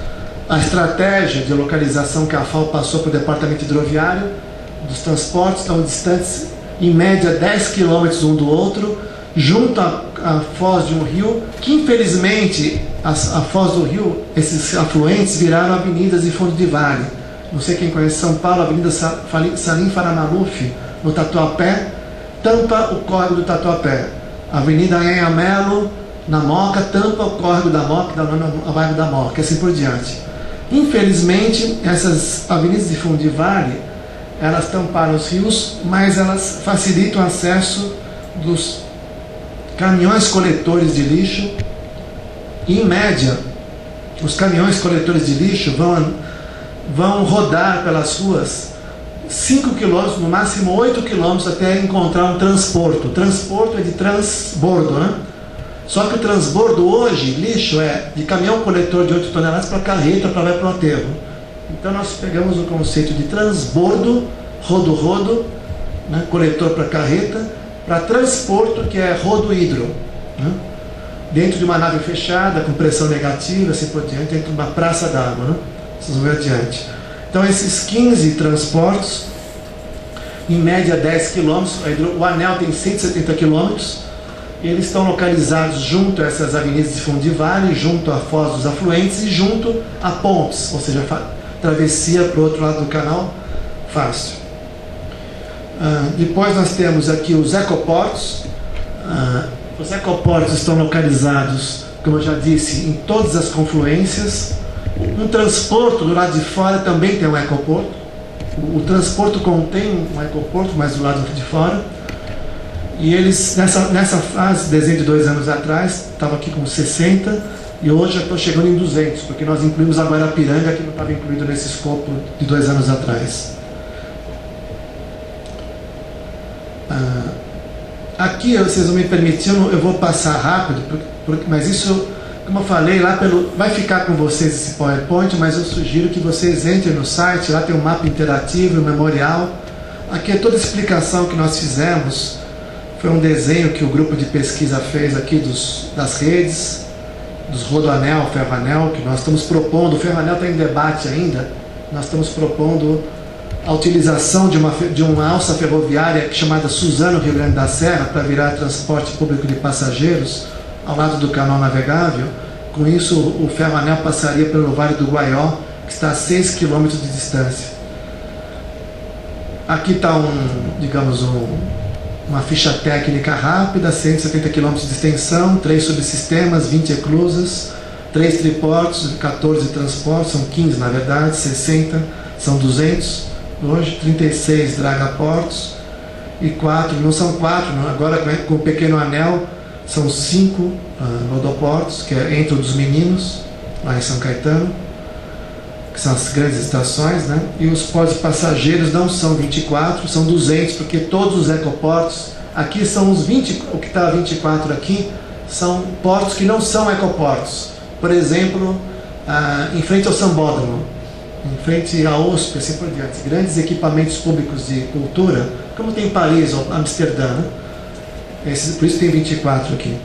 a estratégia de localização que a FAO passou para o departamento hidroviário dos transportes estão distantes em média 10 km um do outro, junto à foz de um rio, que infelizmente a foz do rio, esses afluentes viraram avenidas de fundo de vale. Não sei quem conhece São Paulo, a Avenida Salim Faramaluf, no Tatuapé, tampa o córrego do Tatuapé. A Avenida Anhanha Melo, na Moca, tampa o córrego da Moca, dá nome ao bairro da Moca, e assim por diante. Infelizmente, essas avenidas de fundo de vale, elas tamparam os rios, mas elas facilitam o acesso dos caminhões coletores de lixo. E, em média, os caminhões coletores de lixo vão rodar pelas ruas 5 km, no máximo 8 km, até encontrar um transporto. O transporto é de transbordo, né? Só que o transbordo hoje, lixo, é de caminhão coletor de 8 toneladas para carreta, para levar para o aterro. Então nós pegamos o conceito de transbordo, rodo-rodo, né, coletor para carreta, para transporto, que é rodo-hidro, né, dentro de uma nave fechada, com pressão negativa, assim por diante, dentro de uma praça d'água, né? Vocês vão ver adiante. Então esses 15 transportes, em média 10 km, o anel tem 170 km, e eles estão localizados junto a essas avenidas de fundo de vale, junto à foz dos afluentes e junto a pontes, ou seja, travessia para o outro lado do canal, fácil. Depois nós temos aqui os ecoportos. Os ecoportos estão localizados, como eu já disse, em todas as confluências. Um transporto do lado de fora também tem um ecoporto. O transporto contém um ecoporto, mas do lado de fora. E eles, nessa fase, desenho de 2 anos atrás, estava aqui com 60, e hoje já estou chegando em 200, porque nós incluímos a Guarapiranga, que não estava incluído nesse escopo de 2 anos atrás. Aqui, vocês vão me permitir, eu vou passar rápido, mas isso, como eu falei, vai ficar com vocês esse PowerPoint, mas eu sugiro que vocês entrem no site, lá tem um mapa interativo, um memorial. Aqui é toda a explicação que nós fizemos. Foi um desenho que o grupo de pesquisa fez aqui das redes, dos rodoanel, ferroanel, que nós estamos propondo. O ferroanel está em debate ainda. Nós estamos propondo a utilização de uma alça ferroviária chamada Suzano, Rio Grande da Serra, para virar transporte público de passageiros ao lado do canal navegável. Com isso, o ferroanel passaria pelo Vale do Guaió que está a 6 km de distância. Aqui está uma ficha técnica rápida, 170 km de extensão, 3 subsistemas, 20 eclusas, 3 triportos, 14 transportes, são 15 na verdade, 60, são 200 hoje, 36 dragaportos e 4, não são 4, não, agora com o pequeno anel são 5 rodoportos, que é entre os Meninos, lá em São Caetano, que são as grandes estações, né? E os portos passageiros não são 24, são 200, porque todos os ecoportos, aqui são os 20, o que está a 24 aqui, são portos que não são ecoportos. Por exemplo, em frente ao Sambódromo, em frente à USP, assim por diante, grandes equipamentos públicos de cultura, como tem em Paris ou Amsterdã, né? Por isso tem 24 aqui.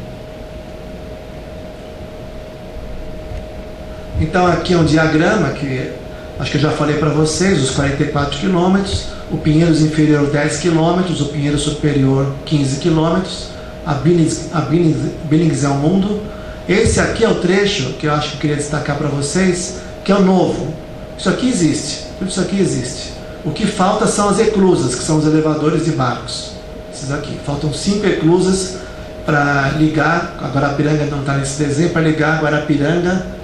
Então aqui é um diagrama que acho que eu já falei para vocês, os 44 quilômetros, o Pinheiros inferior 10 quilômetros, o Pinheiros superior 15 quilômetros, a Billings é o mundo. Esse aqui é o trecho que eu acho que eu queria destacar para vocês, que é o novo. Isso aqui existe, tudo isso aqui existe. O que falta são as eclusas, que são os elevadores de barcos. Esses aqui. Faltam 5 eclusas para ligar, a Guarapiranga não está nesse desenho, para ligar a Guarapiranga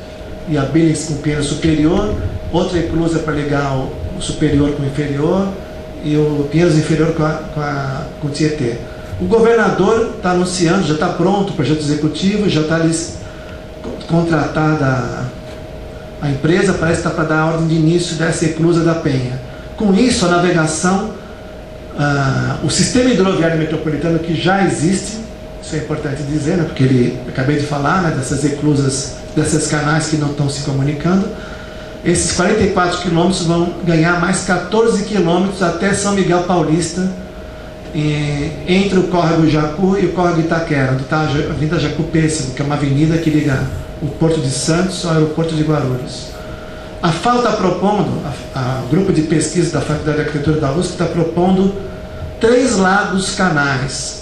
e a Billings com o Pinheiro superior, outra eclusa para ligar o superior com o inferior e o Pinheiros inferior com o Tietê. O governador está anunciando, já está pronto o projeto executivo, já está contratada a empresa, parece que está para dar a ordem de início dessa eclusa da Penha. Com isso, a navegação, o sistema hidroviário metropolitano que já existe, isso é importante dizer, né, porque eu acabei de falar, né, dessas eclusas, desses canais que não estão se comunicando, esses 44 quilômetros vão ganhar mais 14 quilômetros até São Miguel Paulista, entre o córrego Jacu e o córrego Itaquera, onde está a Avenida Jacu Pêssego, que é uma avenida que liga o Porto de Santos ao aeroporto de Guarulhos. A FAO está propondo, o grupo de pesquisa da Faculdade de Arquitetura da USP está propondo 3 lagos canais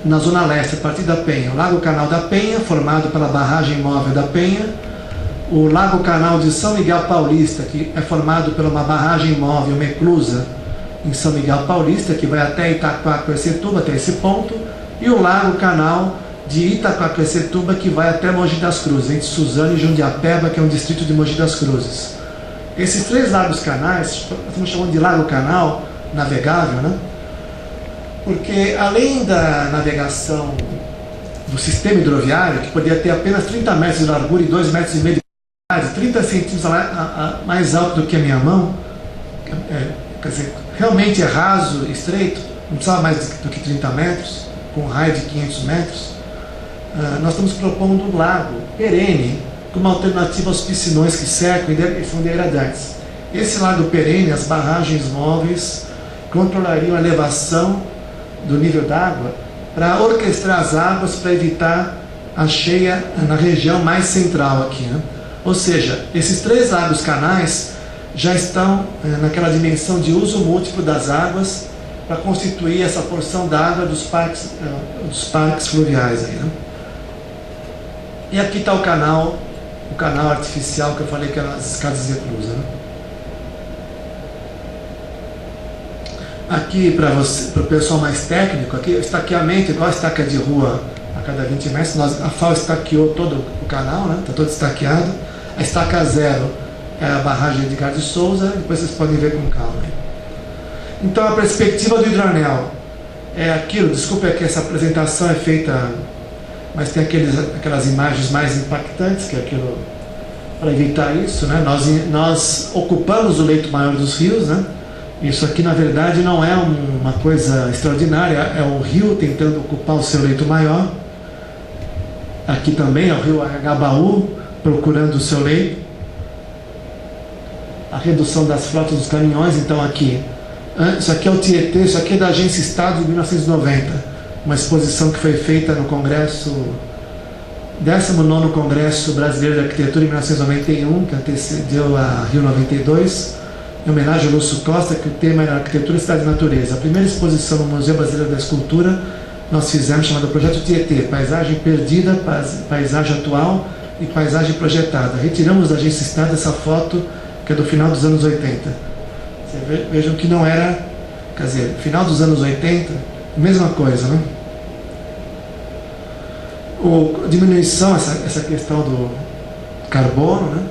na Zona Leste, a partir da Penha. O Lago Canal da Penha, formado pela barragem móvel da Penha, o Lago Canal de São Miguel Paulista, que é formado por uma barragem móvel, uma eclusa, em São Miguel Paulista, que vai até Itaquaquecetuba, até esse ponto, e o Lago Canal de Itaquaquecetuba, que vai até Mogi das Cruzes, entre Suzano e Jundiapeba, que é um distrito de Mogi das Cruzes. Esses 3 lagos canais, estamos chamando de Lago Canal navegável, né? Porque além da navegação do sistema hidroviário, que poderia ter apenas 30 metros de largura e 2,5 metros de profundidade, 30 centímetros mais alto do que a minha mão, quer dizer, realmente é raso, estreito, não precisava mais do que 30 metros, com um raio de 500 metros, nós estamos propondo um lago perene, como alternativa aos piscinões que cercam e são degradantes. Esse lago perene, as barragens móveis controlariam a elevação do nível d'água para orquestrar as águas, para evitar a cheia na região mais central aqui, né? Ou seja, esses 3 lagos canais já estão naquela dimensão de uso múltiplo das águas para constituir essa porção d'água dos parques fluviais aí, né? E aqui está o canal artificial que eu falei que eram as escadas de eclusa, né? Aqui para o pessoal mais técnico, aqui o estaqueamento, igual a estaca de rua a cada 20 metros, a FAO estaqueou todo o canal, né? Está todo estaqueado. A estaca 0 é a barragem de Edgar de Souza, depois vocês podem ver com calma. Então a perspectiva do hidroanel é aquilo, desculpe que essa apresentação é feita, mas tem aquelas imagens mais impactantes, que é aquilo, para evitar isso, né? Nós ocupamos o leito maior dos rios, né? Isso aqui na verdade não é uma coisa extraordinária, é o rio tentando ocupar o seu leito maior. Aqui também é o rio Agabaú procurando o seu leito. A redução das frotas dos caminhões, então aqui. Isso aqui é o Tietê, isso aqui é da Agência Estado de 1990. Uma exposição que foi feita no Congresso, 19º Congresso Brasileiro de Arquitetura em 1991, que antecedeu a Rio 92. Em homenagem ao Lúcio Costa, que o tema era Arquitetura e Cidade e Natureza. A primeira exposição no Museu Brasileiro da Escultura nós fizemos, chamada Projeto Tietê, Paisagem Perdida, Paisagem Atual e Paisagem Projetada. Retiramos da Agência Estado essa foto que é do final dos anos 80. Vejam que não era, quer dizer, final dos anos 80, mesma coisa, né? Diminuição, essa questão do carbono, né?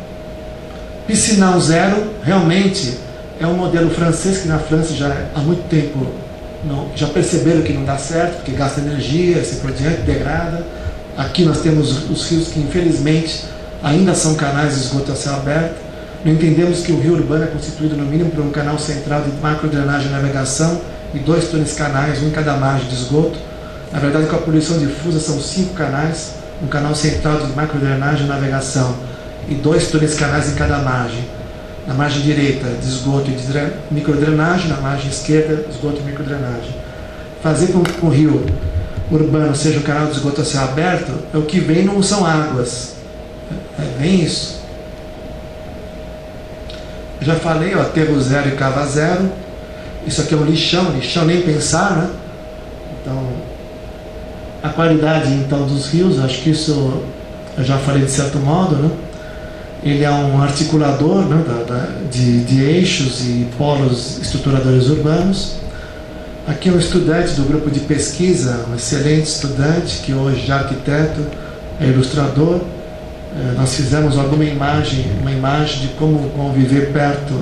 Piscinão zero, realmente é um modelo francês que na França já há muito tempo já perceberam que não dá certo, porque gasta energia, assim por diante, degrada. Aqui nós temos os rios que infelizmente ainda são canais de esgoto a céu aberto. Não entendemos que o rio urbano é constituído no mínimo por um canal central de macrodrenagem e navegação e 2 túneis canais, um em cada margem de esgoto. Na verdade, com a poluição difusa são 5 canais, um canal central de macrodrenagem e navegação e 2 túneis canais em cada margem. Na margem direita, de esgoto e de microdrenagem, na margem esquerda, esgoto e microdrenagem. Fazer com que o rio urbano seja um canal de esgoto a céu aberto, é o que vem não são águas. Vem isso. Eu já falei, ó, aterro zero e cava zero. Isso aqui é um lixão nem pensar, né? Então, a qualidade então dos rios, acho que isso eu já falei de certo modo, né? Ele é um articulador, né, de eixos e polos estruturadores urbanos. Aqui é um estudante do grupo de pesquisa, um excelente estudante, que hoje já é arquiteto, é ilustrador. Nós fizemos uma imagem de como conviver perto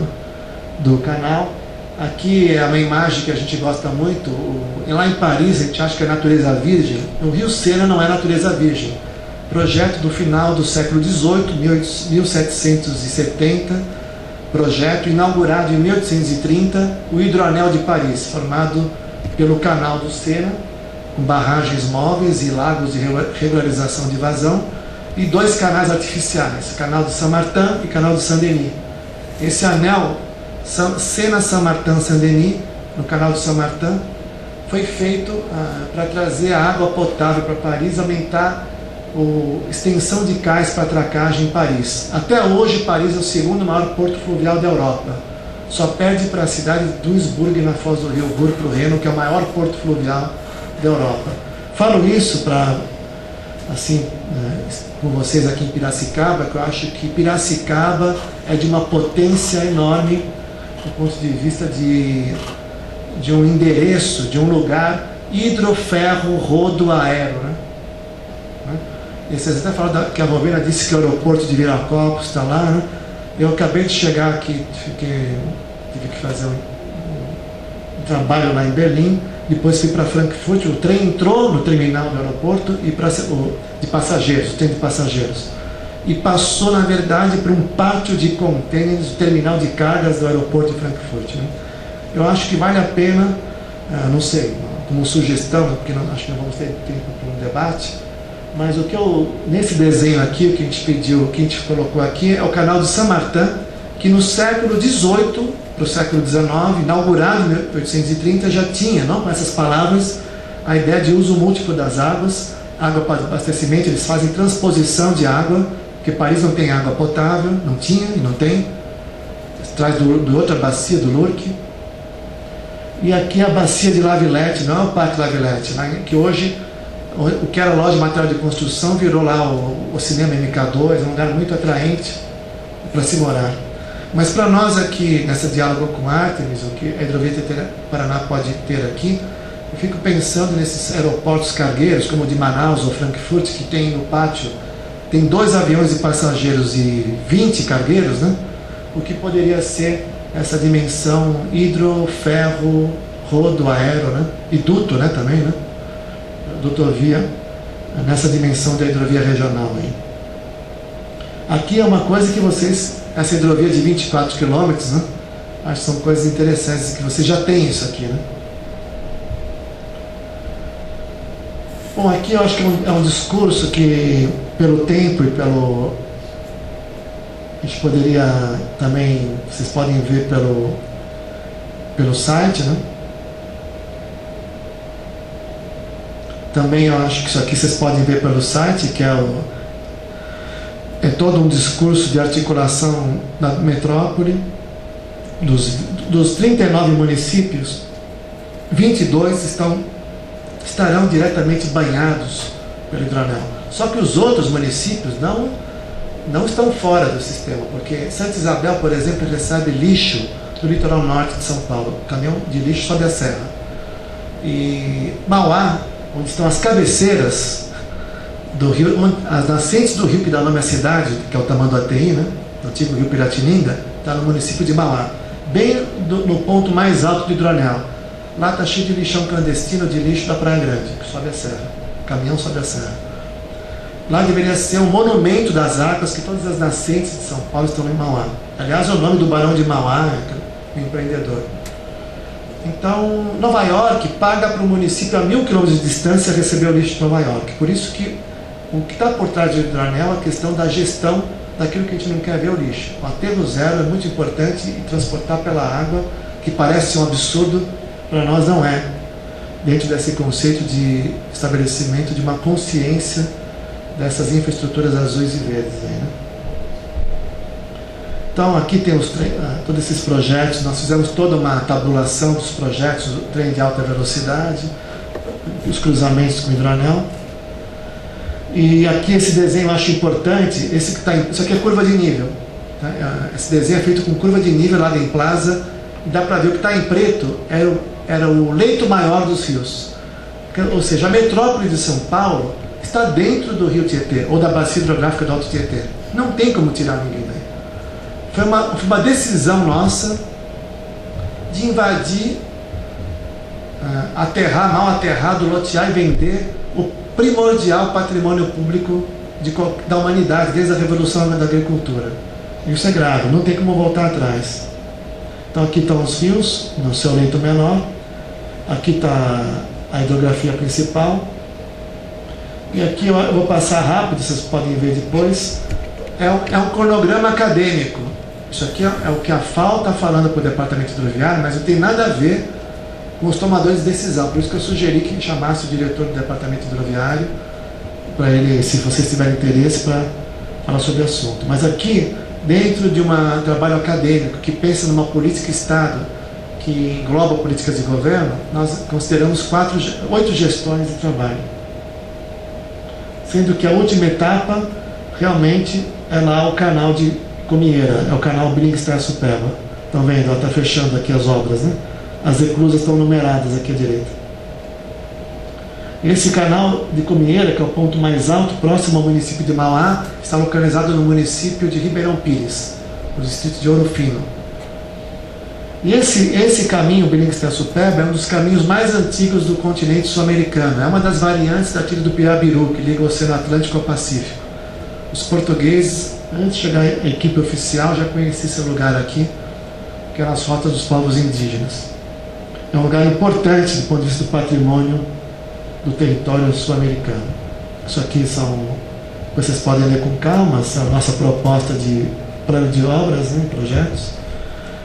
do canal. Aqui é uma imagem que a gente gosta muito. Lá em Paris, a gente acha que é natureza virgem. O Rio Sena não é natureza virgem. Projeto do final do século XVIII, 1770. Projeto inaugurado em 1830, o Hidroanel de Paris, formado pelo canal do Sena, com barragens móveis e lagos de regularização de vazão, e 2 canais artificiais, canal de Saint-Martin e canal de Saint-Denis. Esse anel, Sena-Saint-Martin-Saint-Denis, no canal de Saint-Martin, foi feito para trazer a água potável para Paris, aumentar a extensão de cais para atracagem em Paris. Até hoje, Paris é o 2º maior porto fluvial da Europa. Só perde para a cidade de Duisburg, na foz do rio Ruhr-Reno, que é o maior porto fluvial da Europa. Falo isso para, assim, com vocês aqui em Piracicaba, que eu acho que Piracicaba é de uma potência enorme do ponto de vista de um endereço, de um lugar hidroferro rodo aero, né? E vocês até falaram que a Rovena disse que o aeroporto de Viracopos está lá, né? Eu acabei de chegar aqui, tive que fazer um trabalho lá em Berlim, depois fui para Frankfurt. O trem entrou no terminal do aeroporto de passageiros, o trem de passageiros, e passou, na verdade, por um pátio de contêineres do terminal de cargas do aeroporto de Frankfurt, né? Eu acho que vale a pena, não sei, como sugestão, porque acho que não vamos ter tempo para um debate, mas nesse desenho aqui, o que a gente pediu, o que a gente colocou aqui é o canal de Saint-Martin, que no século XVIII para o século XIX, inaugurado em 1830, já tinha, não com essas palavras, a ideia de uso múltiplo das águas, água para abastecimento. Eles fazem transposição de água, porque Paris não tem água potável, não tinha e não tem, traz de outra bacia, do Lurk. E aqui a bacia de La Villette, não é o Parque La Villette, né, que hoje, o que era loja de material de construção, virou lá o cinema MK2, é um lugar muito atraente para se morar. Mas para nós aqui, nessa diálogo com Artemis, o que a Hidrovia Paraná pode ter aqui, eu fico pensando nesses aeroportos cargueiros, como o de Manaus ou Frankfurt, que tem no pátio, tem 2 aviões de passageiros e 20 cargueiros, né? O que poderia ser essa dimensão hidro, ferro, rodo, aero, né? E duto, né, também, né? Dutovia, nessa dimensão da hidrovia regional aí. Aqui é uma coisa que essa hidrovia de 24 km, né? Acho que são coisas interessantes, que você já tem isso aqui, né? Bom, aqui eu acho que é um discurso que, pelo tempo e pelo... A gente poderia também, vocês podem ver pelo site, né? Também eu acho que isso aqui vocês podem ver pelo site, que é todo um discurso de articulação da metrópole. Dos 39 municípios, 22 estarão diretamente banhados pelo hidroanel. Só que os outros municípios não estão fora do sistema, porque Santa Isabel, por exemplo, recebe lixo do litoral norte de São Paulo. O caminhão de lixo sobe a serra. E Mauá, onde estão as cabeceiras do rio, as nascentes do rio que dá nome à cidade, que é o Tamanduateí, né? O antigo rio Piratininga, está no município de Mauá, bem no ponto mais alto do hidroanel. Lá está cheio de lixão clandestino, de lixo da Praia Grande, que sobe a serra. O caminhão sobe a serra. Lá deveria ser um monumento das águas, que todas as nascentes de São Paulo estão em Mauá. Aliás, é o nome do barão de Mauá, o empreendedor. Então, Nova York paga para o município a 1.000 km de distância receber o lixo de Nova York. Por isso que o que está por trás do hidroanel é a questão da gestão daquilo que a gente não quer ver, o lixo. O aterro zero é muito importante e transportar pela água, que parece um absurdo, para nós não é. Dentro desse conceito de estabelecimento de uma consciência dessas infraestruturas azuis e verdes aí, né? Então aqui tem todos esses projetos. Nós fizemos toda uma tabulação dos projetos, o trem de alta velocidade, os cruzamentos com o hidroanel. E aqui esse desenho eu acho importante. Isso aqui é curva de nível, tá? Esse desenho é feito com curva de nível lá em Plaza, e dá para ver o que está em preto era o leito maior dos rios. Ou seja, a metrópole de São Paulo está dentro do rio Tietê, ou da bacia hidrográfica do Alto Tietê. Não tem como tirar ninguém daí. Foi uma decisão nossa de invadir, aterrar, mal aterrado, lotear e vender o primordial patrimônio público da humanidade, desde a Revolução da Agricultura. Isso é grave, não tem como voltar atrás. Então aqui estão os rios, no seu leito menor. Aqui está a hidrografia principal. E aqui eu vou passar rápido, vocês podem ver depois. É um cronograma acadêmico. Isso aqui é o que a FAO está falando para o Departamento Hidroviário, mas não tem nada a ver com os tomadores de decisão. Por isso que eu sugeri que chamasse o diretor do Departamento Hidroviário, para ele, se vocês tiverem interesse, para falar sobre o assunto. Mas aqui, dentro de um trabalho acadêmico que pensa numa política Estado, que engloba políticas de governo, nós consideramos 8 gestões de trabalho. Sendo que a última etapa, realmente, é lá o canal de Comieira, é o canal Billing-Estrela-Superba. Estão vendo? Ela está fechando aqui as obras, né? As eclusas estão numeradas aqui à direita. Esse canal de Comieira, que é o ponto mais alto, próximo ao município de Mauá, está localizado no município de Ribeirão Pires, no distrito de Ouro Fino. E esse caminho, Billing-Estrela-Superba, é um dos caminhos mais antigos do continente sul-americano. É uma das variantes da trilha do Pirabiru, que liga o Oceano Atlântico ao Pacífico. Os portugueses, antes de chegar a equipe oficial, já conheciam esse lugar aqui, que eram as rotas dos povos indígenas. É um lugar importante do ponto de vista do patrimônio do território sul-americano. Isso aqui vocês podem ler com calma, essa é a nossa proposta de plano de obras, né, projetos.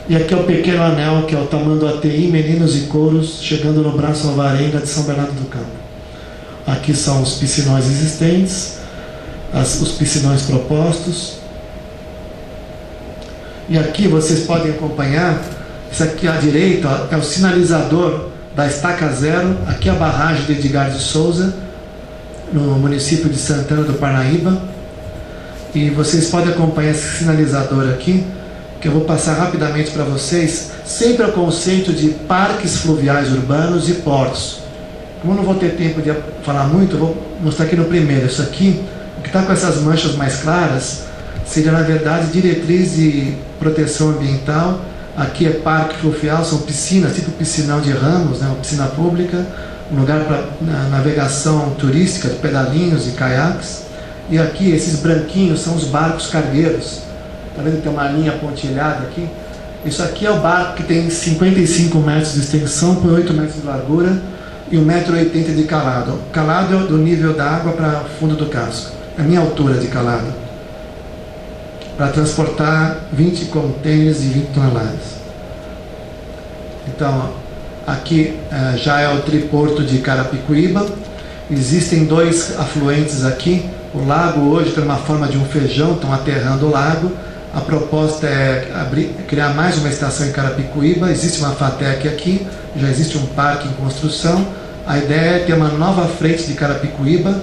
E aqui é o pequeno anel, que é o Tamanduateí, Meninos e Couros, chegando no braço alvarenga de São Bernardo do Campo. Aqui são os piscinões existentes, os piscinões propostos. E aqui vocês podem acompanhar, isso aqui à direita, ó, é o sinalizador da Estaca Zero. Aqui é a barragem de Edgar de Souza, no município de Santana do Parnaíba. E vocês podem acompanhar esse sinalizador aqui, que eu vou passar rapidamente para vocês, sempre o conceito de parques fluviais urbanos e portos. Como eu não vou ter tempo de falar muito, eu vou mostrar aqui no primeiro. Isso aqui, o que está com essas manchas mais claras, seria na verdade diretriz de proteção ambiental. Aqui é parque fluvial, são piscinas, tipo piscinão de Ramos, né, uma piscina pública, um lugar para navegação turística, de pedalinhos e caiaques. E aqui, esses branquinhos são os barcos cargueiros. Está vendo que tem uma linha pontilhada aqui? Isso aqui é o barco que tem 55 metros de extensão por 8 metros de largura e 1,80 m de calado. O calado é do nível da água para o fundo do casco. É a minha altura de calado. Para transportar 20 contêineres de 20 toneladas. Então, aqui já é o triporto de Carapicuíba. Existem 2 afluentes aqui. O lago hoje tem uma forma de um feijão, estão aterrando o lago. A proposta é criar mais uma estação em Carapicuíba. Existe uma FATEC aqui, já existe um parque em construção. A ideia é ter uma nova frente de Carapicuíba,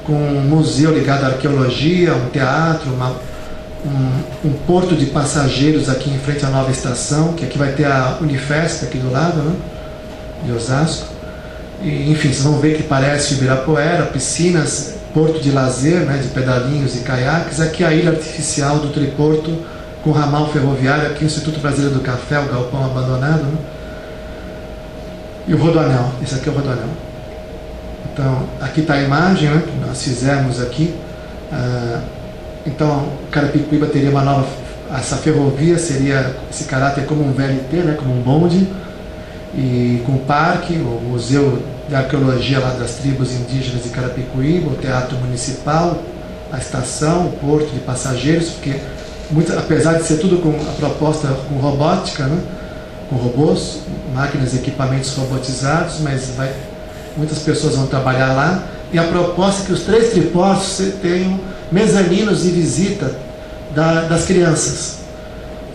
com um museu ligado à arqueologia, um teatro, um porto de passageiros aqui em frente à nova estação, que aqui vai ter a Unifesp aqui do lado, né, de Osasco. E, enfim, vocês vão ver que parece Ibirapuera, piscinas, porto de lazer, né, de pedalinhos e caiaques. Aqui a ilha artificial do triporto com ramal ferroviário, aqui o Instituto Brasileiro do Café, o galpão abandonado, né? E o rodoanel, esse aqui é o rodoanel. Então, aqui está a imagem, né, que nós fizemos aqui. Então, Carapicuíba teria uma nova, essa ferrovia seria esse caráter como um VLT, né, como um bonde, e com o parque, o Museu de Arqueologia lá das tribos indígenas de Carapicuíba, o Teatro Municipal, a estação, o porto de passageiros, porque apesar de ser tudo com a proposta com robótica, né, com robôs, máquinas e equipamentos robotizados, mas muitas pessoas vão trabalhar lá, e a proposta é que os 3 triportos tenham mezaninos de visita das crianças.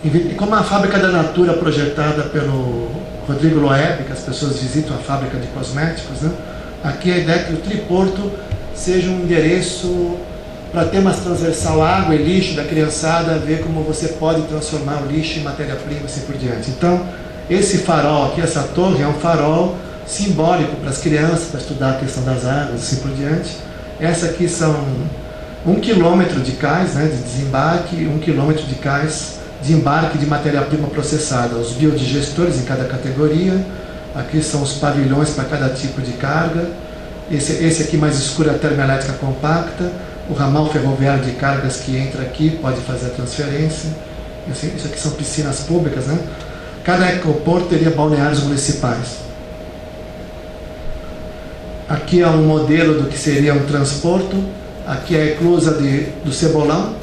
E como a Fábrica da Natura projetada pelo Rodrigo Loeb, que as pessoas visitam a fábrica de cosméticos, né? Aqui a ideia é que o triporto seja um endereço para temas transversal água e lixo da criançada, ver como você pode transformar o lixo em matéria-prima e assim por diante. Então, esse farol aqui, essa torre, é um farol simbólico para as crianças, para estudar a questão das águas e assim por diante. Essa aqui são 1 quilômetro de cais, né, de desembarque, 1 quilômetro de cais de embarque de matéria-prima processada, os biodigestores em cada categoria. Aqui são os pavilhões para cada tipo de carga. Esse aqui mais escuro é a termoelétrica compacta, o ramal ferroviário de cargas que entra aqui, pode fazer a transferência. Isso aqui são piscinas públicas, né? Cada ecoporto teria balneários municipais. Aqui é um modelo do que seria um transporto. Aqui é a eclusa do Cebolão,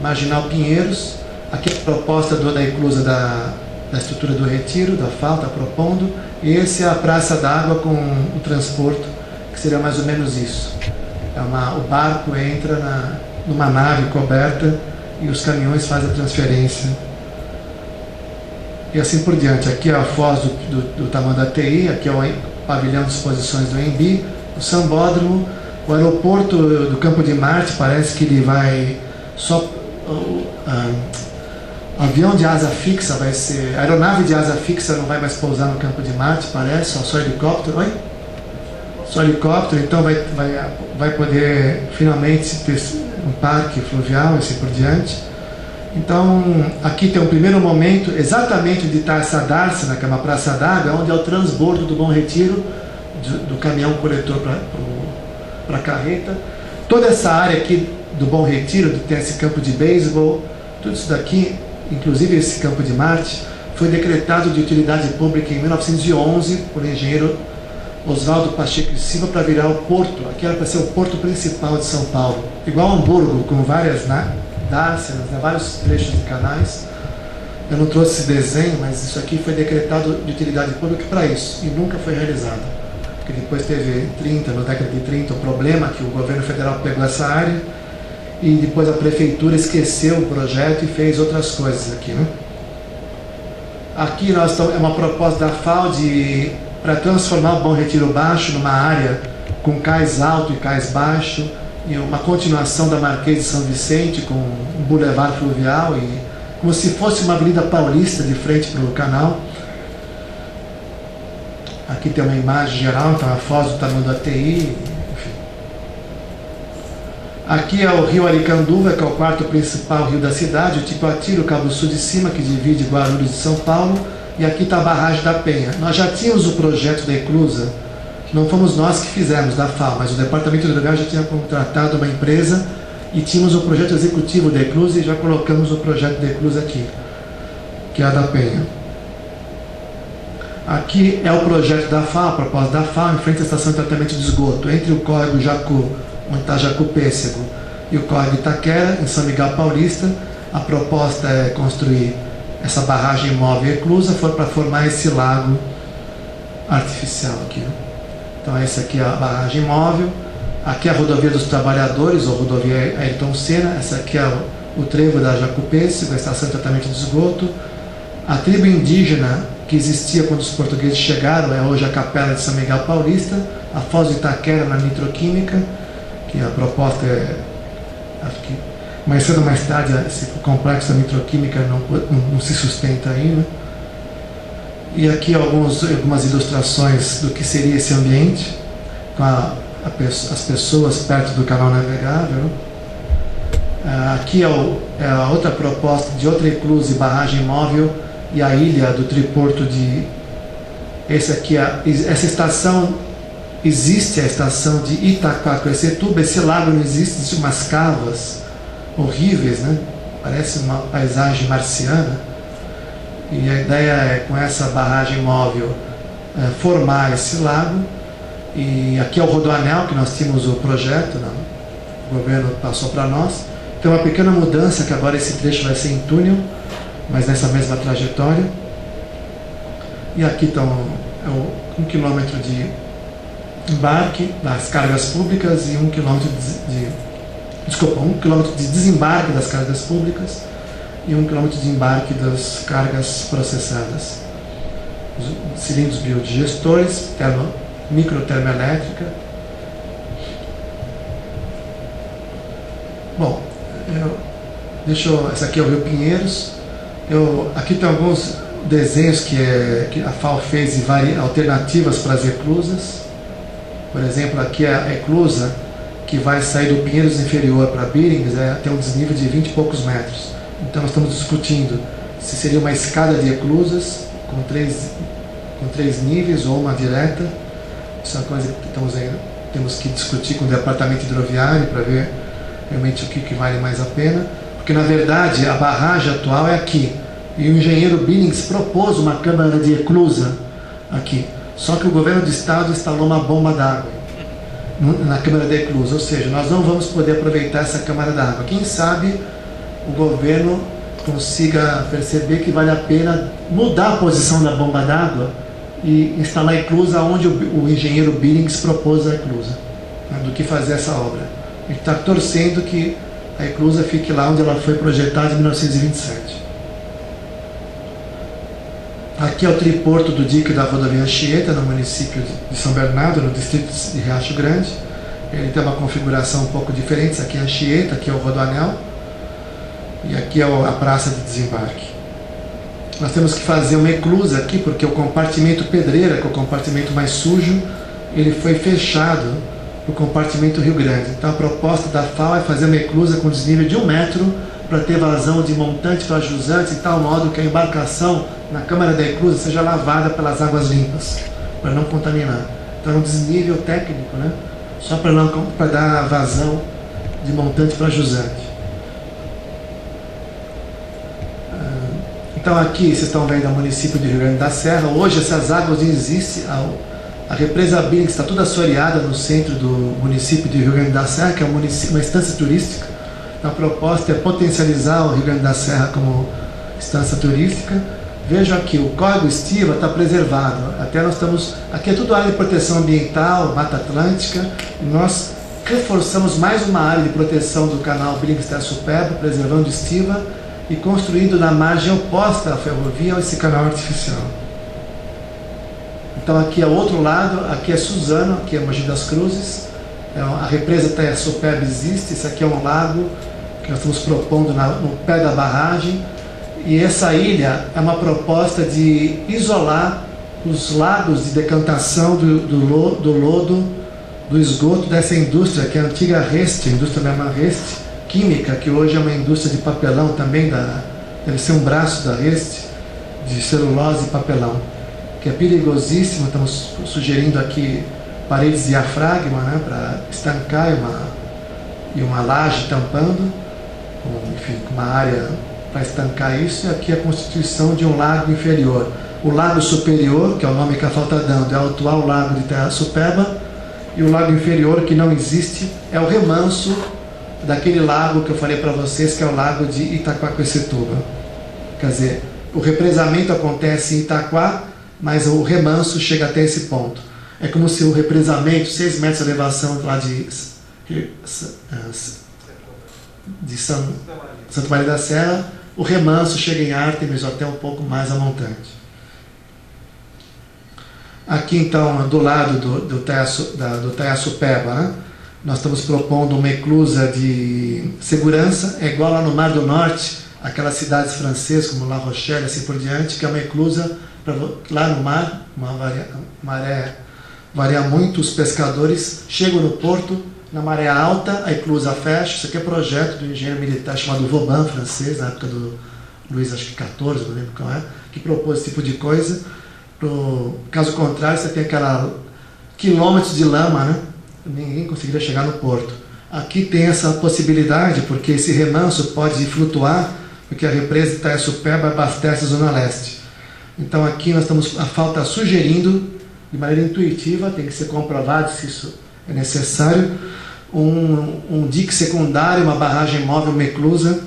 Marginal Pinheiros. Aqui é a proposta da eclusa da estrutura do Retiro, da FAO, está propondo. E esse é a Praça d'Água com o transporto, que seria mais ou menos isso. O barco entra numa nave coberta e os caminhões fazem a transferência. E assim por diante. Aqui é a foz do Tamanduateí, aqui é o pavilhão de exposições do Embi, o Sambódromo, o aeroporto do Campo de Marte, parece que ele vai só... avião de asa fixa vai ser... aeronave de asa fixa não vai mais pousar no Campo de Marte, parece, só helicóptero. Oi? Só helicóptero, então vai poder finalmente ter um parque fluvial e assim por diante. Então, aqui tem um primeiro momento, exatamente de estar essa dársena, que é uma praça d'água, onde é o transbordo do Bom Retiro, do caminhão coletor para a carreta. Toda essa área aqui do Bom Retiro, tem esse campo de beisebol, tudo isso daqui, inclusive esse campo de Marte, foi decretado de utilidade pública em 1911 por o engenheiro Oswaldo Pacheco e Silva para virar o porto. Aqui era para ser o porto principal de São Paulo, igual Hamburgo, com várias dársenas, vários trechos de canais. Eu não trouxe esse desenho, mas isso aqui foi decretado de utilidade pública para isso, e nunca foi realizado. Porque depois teve na década de 30, o problema que o governo federal pegou essa área, e depois a prefeitura esqueceu o projeto e fez outras coisas aqui, né? Aqui é uma proposta da FAO para transformar o Bom Retiro Baixo numa área com cais alto e cais baixo, e uma continuação da Marquês de São Vicente com um bulevar fluvial, e como se fosse uma avenida paulista de frente para o canal. Aqui tem uma imagem geral, então a foz do Tamanduateí, enfim. Aqui é o rio Aricanduva, que é o quarto principal rio da cidade, o Ticoatira, o Cabo Sul de Cima, que divide Guarulhos de São Paulo, e aqui está a barragem da Penha. Nós já tínhamos o projeto da eclusa, não fomos nós que fizemos, da FAO, mas o Departamento Hidrográfico já tinha contratado uma empresa e tínhamos o projeto executivo da eclusa, e já colocamos o projeto da eclusa aqui, que é a da Penha. Aqui é o projeto da FAO, a proposta da FAO, em frente à estação de tratamento de esgoto, entre o córrego Jacu, onde está Jacu Pêssego, e o córrego Itaquera, em São Miguel Paulista. A proposta é construir essa barragem móvel eclusa para formar esse lago artificial aqui, né? Então essa aqui é a barragem móvel. Aqui é a rodovia dos trabalhadores, ou rodovia Ayrton Senna. Essa aqui é o trevo da Jacu Pêssego, a estação de tratamento de esgoto. A tribo indígena que existia quando os portugueses chegaram é hoje a Capela de São Miguel Paulista. A foz de Itaquera na nitroquímica, que a proposta é... Acho que mais cedo ou mais tarde esse complexo da nitroquímica não se sustenta aí, né? E aqui algumas ilustrações do que seria esse ambiente, com as pessoas perto do canal navegável. Aqui é a outra proposta de outra eclusa e barragem móvel e a ilha do triporto de... Essa estação existe, a estação de Itaquaquecetuba. Esse lago não existe, existem umas cavas horríveis, né? Parece uma paisagem marciana. E a ideia é, com essa barragem móvel, formar esse lago. E aqui é o Rodoanel, que nós tínhamos o projeto, né? O governo passou para nós. Tem uma pequena mudança, que agora esse trecho vai ser em túnel, mas nessa mesma trajetória. E aqui estão 1 quilômetro de embarque das cargas públicas e 1 quilômetro um quilômetro de desembarque das cargas públicas e 1 quilômetro de embarque das cargas processadas. Os cilindros biodigestores, microtermoelétrica. Bom, essa aqui é o Rio Pinheiros. Aqui tem alguns desenhos que a FAO fez e alternativas para as eclusas. Por exemplo, aqui é a eclusa que vai sair do Pinheiros inferior para Billings, tem um desnível de 20 e poucos metros. Então nós estamos discutindo se seria uma escada de eclusas com três níveis ou uma direta. Isso é uma coisa que temos que discutir com o departamento hidroviário para ver realmente o que vale mais a pena. Porque na verdade a barragem atual é aqui. E o engenheiro Billings propôs uma câmara de eclusa aqui. Só que o governo do estado instalou uma bomba d'água na câmara de eclusa. Ou seja, nós não vamos poder aproveitar essa câmara d'água. Quem sabe o governo consiga perceber que vale a pena mudar a posição da bomba d'água e instalar a eclusa onde o engenheiro Billings propôs a eclusa, né, do que fazer essa obra. A gente está torcendo que a eclusa fique lá onde ela foi projetada em 1927. Aqui é o triporto do dique da rodovia Anchieta, no município de São Bernardo, no distrito de Riacho Grande. Ele tem uma configuração um pouco diferente. Isso aqui é Anchieta, aqui é o Rodoanel. E aqui é a praça de desembarque. Nós temos que fazer uma eclusa aqui, porque o compartimento Pedreira, que é o compartimento mais sujo, ele foi fechado para o compartimento Rio Grande. Então a proposta da FAO é fazer uma eclusa com desnível de 1 metro para ter vazão de montante para jusante, de tal modo que a embarcação na câmara da eclusa seja lavada pelas águas limpas, para não contaminar. Então é um desnível técnico, né? Só para dar vazão de montante para jusante. Então aqui vocês estão vendo o município de Rio Grande da Serra. Hoje essas águas não existem. A represa Billings está toda assoreada no centro do município de Rio Grande da Serra, que é uma estância turística. Então, a proposta é potencializar o Rio Grande da Serra como estância turística. Vejam aqui, o córrego Estiva está preservado. Até nós estamos... Aqui é tudo área de proteção ambiental, Mata Atlântica. E nós reforçamos mais uma área de proteção do canal Billings-Terçupeba, preservando Estiva, e construindo na margem oposta à ferrovia esse canal artificial. Então aqui é o outro lado, aqui é Suzano, aqui é Mogi das Cruzes, a represa Terçupeba existe. Esse aqui é um lago que nós estamos propondo no pé da barragem, e essa ilha é uma proposta de isolar os lagos de decantação do lodo, do esgoto dessa indústria, que é a antiga Reste, a indústria alemã Reste, química, que hoje é uma indústria de papelão também, deve ser um braço da Reste, de celulose e papelão, que é perigosíssimo. Estamos sugerindo aqui paredes de diafragma, né, para estancar e uma laje tampando, enfim, uma área para estancar isso. E aqui a constituição de um lago inferior. O lago superior, que é o nome que a FAO está dando, é o atual lago de Terçupeba, e o lago inferior, que não existe, é o remanso daquele lago que eu falei para vocês, que é o lago de Itaquaquecetuba. Quer dizer, o represamento acontece em Itaquá, mas o remanso chega até esse ponto. É como se o represamento, 6 metros de elevação lá de Santa Maria da Serra, o remanso chega em Ártemis, até um pouco mais a montante. Aqui então, do lado do Terçupeba, né? nós estamos propondo uma eclusa de segurança, é igual lá no Mar do Norte, aquelas cidades francesas como La Rochelle, assim por diante, que é uma eclusa lá no mar, uma maré varia muito, os pescadores chegam no porto, na maré alta, a eclusa fecha. Isso aqui é projeto do engenheiro militar chamado Vauban, francês, na época do Luís, acho que 14, não lembro qual é, que propôs esse tipo de coisa. Caso contrário, você tem aquela quilômetros de lama, né? Ninguém conseguiria chegar no porto. Aqui tem essa possibilidade, porque esse remanso pode flutuar, porque a represa de Itaiaçupeba abastece a Zona Leste. Então aqui nós estamos, a FAO está sugerindo, de maneira intuitiva, tem que ser comprovado se isso é necessário, um dique secundário, uma barragem móvel, uma eclusa,